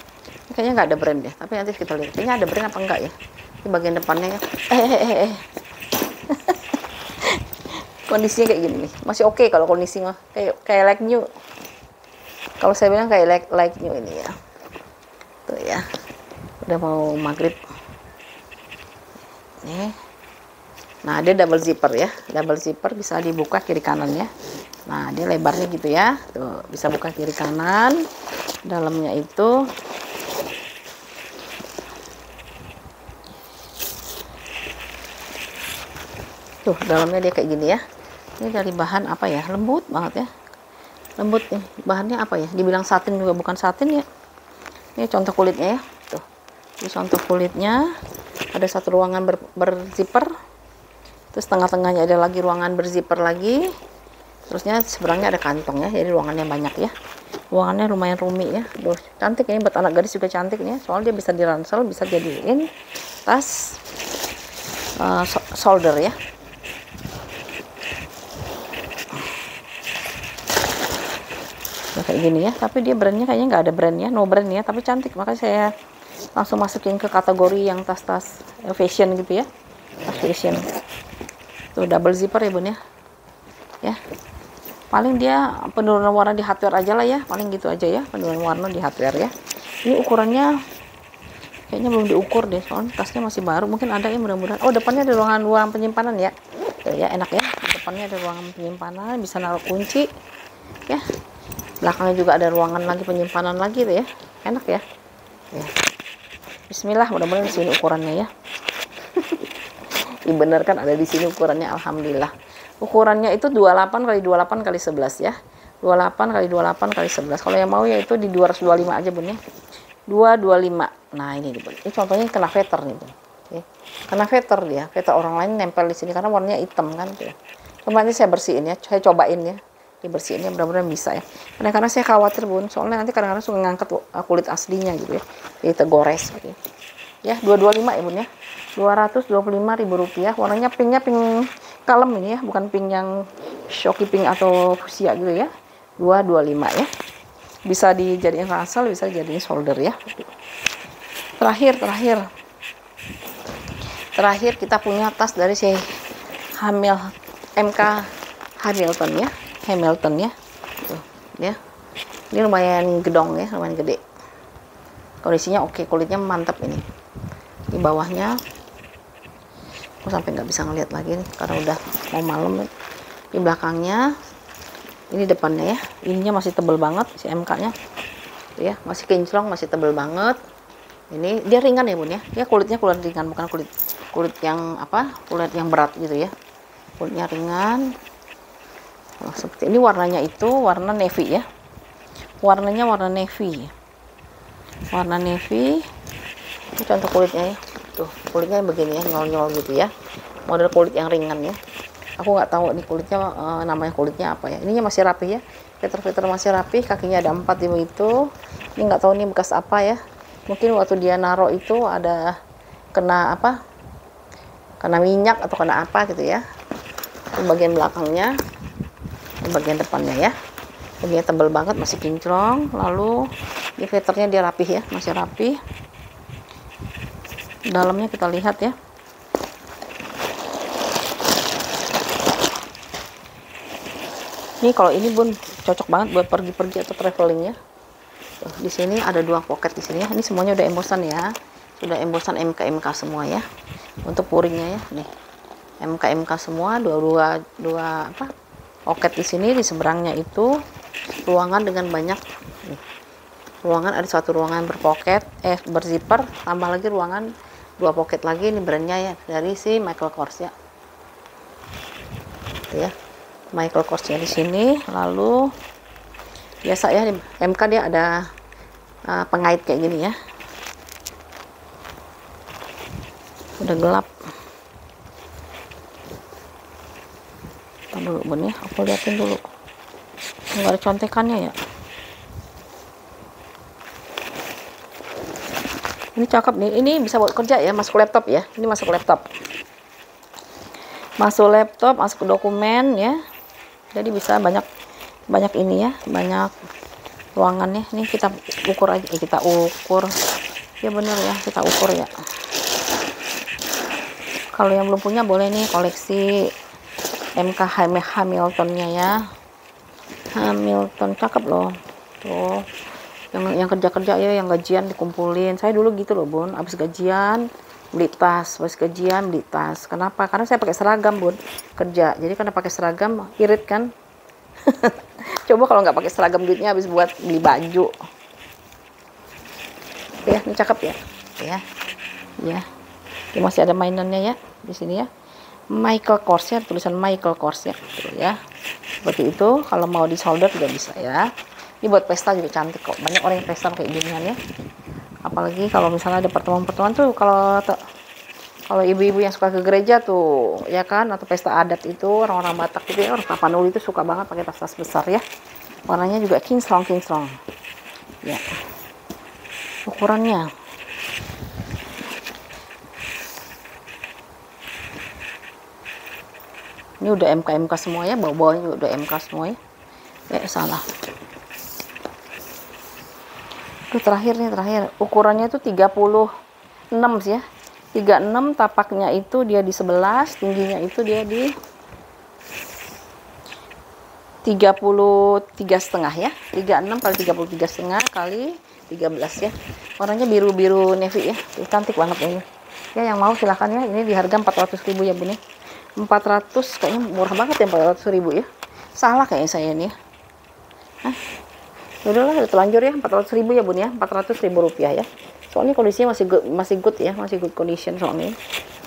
kayaknya nggak ada brand ya, tapi nanti kita lihat. Kayaknya ada brand apa enggak ya? Di bagian depannya ya. Kondisinya kayak gini nih, masih oke kalau kondisi mah kayak like new. Kalau saya bilang kayak like new ini ya. Tuh ya, udah mau maghrib. Nih. Nah dia double zipper ya, double zipper bisa dibuka kiri kanan ya. Nah dia lebarnya gitu ya, tuh bisa buka kiri kanan. Dalamnya itu tuh, dalamnya dia kayak gini ya. Ini dari bahan apa ya, lembut banget ya, lembut nih. Bahannya apa ya, dibilang satin juga bukan satin ya. Ini contoh kulitnya ya, tuh ini contoh kulitnya. Ada satu ruangan berzipper, terus tengah-tengahnya ada lagi ruangan berzipper lagi, terusnya seberangnya ada kantong ya, jadi ruangannya banyak ya. ruangannya lumayan rumi ya. Duh, cantik ini buat anak gadis juga cantik nih, soalnya dia bisa diransel, bisa jadiin tas shoulder ya. Nah, kayak gini ya, tapi dia brandnya kayaknya nggak ada brandnya, no brand ya, tapi cantik, makanya saya langsung masukin ke kategori yang tas-tas fashion gitu ya, tas fashion. Tuh double zipper ya bun ya. Ya, paling dia penurunan warna di hardware aja lah ya, paling gitu aja ya, penurunan warna di hardware ya. Ini ukurannya kayaknya belum diukur deh, soalnya tasnya masih baru, mungkin ada ya mudah-mudahan. Oh, depannya ada ruang penyimpanan ya. Tuh ya, enak ya, depannya ada ruangan penyimpanan, bisa naruh kunci ya. Belakangnya juga ada ruangan lagi penyimpanan lagi tuh ya, enak ya. Ya. Bismillah, mudah-mudahan di sini ukurannya ya. Dibenarkan ada di sini ukurannya, alhamdulillah. Ukurannya itu 28 kali 28 kali 11 ya. 28 kali 28 kali 11. Kalau yang mau ya itu di 225 aja bun ya. 225. Nah ini bun. Ini contohnya kena veter nih bun. Oke. Kena veter dia. Veter orang lain nempel di sini karena warnanya hitam kan tuh. Coba nanti saya bersihin ya. Saya cobain ya. Dibersihinnya mudah-mudahan bisa ya. Karena saya khawatir bun. Soalnya nanti kadang-kadang suka ngangkat kulit aslinya gitu ya. Jadi tergores gitu ya. 225 ya bun ya. Rp225.000. Warnanya pinknya pink kalem ini ya, bukan pink yang shocky pink atau fuchsia gitu ya. 225 ya. Bisa dijadiin ransel, bisa dijadiin shoulder ya. Terakhir kita punya tas dari si MK Hamilton ya. Tuh, ya. Ini lumayan gedong ya, lumayan gede. Kondisinya oke, kulitnya mantap ini. Di bawahnya aku sampai nggak bisa ngeliat lagi nih karena udah mau malam. Di belakangnya, ini depannya ya, ininya masih tebel banget si MK nya ya, masih kinclong, masih tebel banget. Ini dia ringan ya bun ya, dia kulitnya kulit ringan, bukan kulit yang apa, kulit yang berat gitu ya, kulitnya ringan. Nah, seperti ini warnanya itu warna navy ya, warnanya warna navy. Ini contoh kulitnya ya. Tuh, kulitnya begini ya, nyol-nyol gitu ya. Model kulit yang ringan ya. Aku nggak tahu nih kulitnya namanya kulitnya apa ya. Ininya masih rapi ya. Filter masih rapi, kakinya ada 4 di itu. Ini nggak tahu ini bekas apa ya. Mungkin waktu dia naruh itu ada kena apa? Kena minyak atau kena apa gitu ya. Ini bagian belakangnya. Ini bagian depannya ya. Ini tebal banget, masih kinclong. Lalu di filternya dia rapih ya, masih rapi. Dalamnya kita lihat ya. Ini kalau ini bun cocok banget buat pergi-pergi atau traveling ya. Tuh, di sini ada 2 pocket di sini ya. Ini semuanya udah embosan ya. Sudah embosan MK semua ya. Untuk puringnya ya, nih. MK semua, dua apa? Pocket di sini, di seberangnya itu ruangan dengan banyak nih. Ruangan ada satu ruangan berpoket, berzipper, tambah lagi ruangan 2 pocket lagi. Ini brandnya ya dari si Michael Kors ya. Tuh ya. Michael Korsnya di sini. Lalu biasa ya di MK dia ada pengait kayak gini ya. Udah gelap. Tunggu dulu bun ya, aku liatin dulu. Nggak ada contekannya ya. Ini cakep nih, ini bisa buat kerja ya, masuk laptop ya. Ini masuk laptop. Masuk laptop, masuk ke dokumen ya. Jadi bisa banyak ini ya, banyak ruangannya. Ini kita ukur aja, kita ukur. Ya bener ya, kita ukur ya. Kalau yang belum punya boleh nih koleksi MK Hamiltonnya ya. Hamilton cakep loh. Tuh. Yang kerja-kerja ya, yang gajian dikumpulin. Saya dulu gitu loh bun, habis gajian beli tas, Kenapa? Karena saya pakai seragam bun kerja, jadi karena pakai seragam irit kan. Coba kalau nggak pakai seragam, duitnya habis buat beli baju ya. Ini cakep ya. Ini masih ada mainannya ya di sini ya, Michael Kors ya, tulisan Michael Kors ya, tuh ya. Seperti itu. Kalau mau di solder juga bisa ya. Ini buat pesta juga cantik kok, banyak orang yang pesta kayak ginian ya. Apalagi kalau misalnya ada pertemuan-pertemuan tuh, kalau ibu-ibu yang suka ke gereja tuh ya kan, atau pesta adat itu orang-orang Batak gitu ya, orang Tapanuli itu suka banget pakai tas-tas besar ya. Warnanya juga kinclong ya. Ukurannya ini udah MK semua ya, bawah-bawahnya juga udah MK semua ya. Salah. Itu terakhir ukurannya tuh 36 sih ya. 36, tapaknya itu dia di 11, tingginya itu dia di 33,5 ya. 36 kali 33,5 kali 13 ya. Warnanya biru-biru navy ya. Cantik banget ini. Ya, yang mau silahkan ya. Ini di harga 400.000 ya, Bun ya. 400 kayaknya murah banget ya, 400.000 ya. Salah kayaknya saya nih ya. Udahlah, udah terlanjur ya, 400.000 ya, Bun ya. 400.000 rupiah ya. Soalnya kondisinya masih good ya, masih good condition soalnya.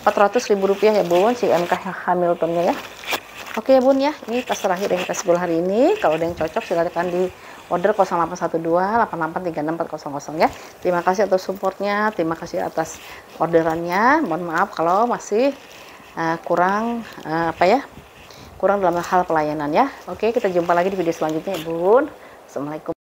400.000 rupiah ya, Bun, si MK Hamiltonnya ya. Oke ya, Bun ya, ini tas terakhir yang kita sepuluh hari ini. Kalau ada yang cocok silahkan di order 081288364000 ya. Terima kasih atas supportnya, terima kasih atas orderannya. Mohon maaf kalau masih kurang kurang dalam hal pelayanan ya. Oke, kita jumpa lagi di video selanjutnya, Bun. Assalamualaikum.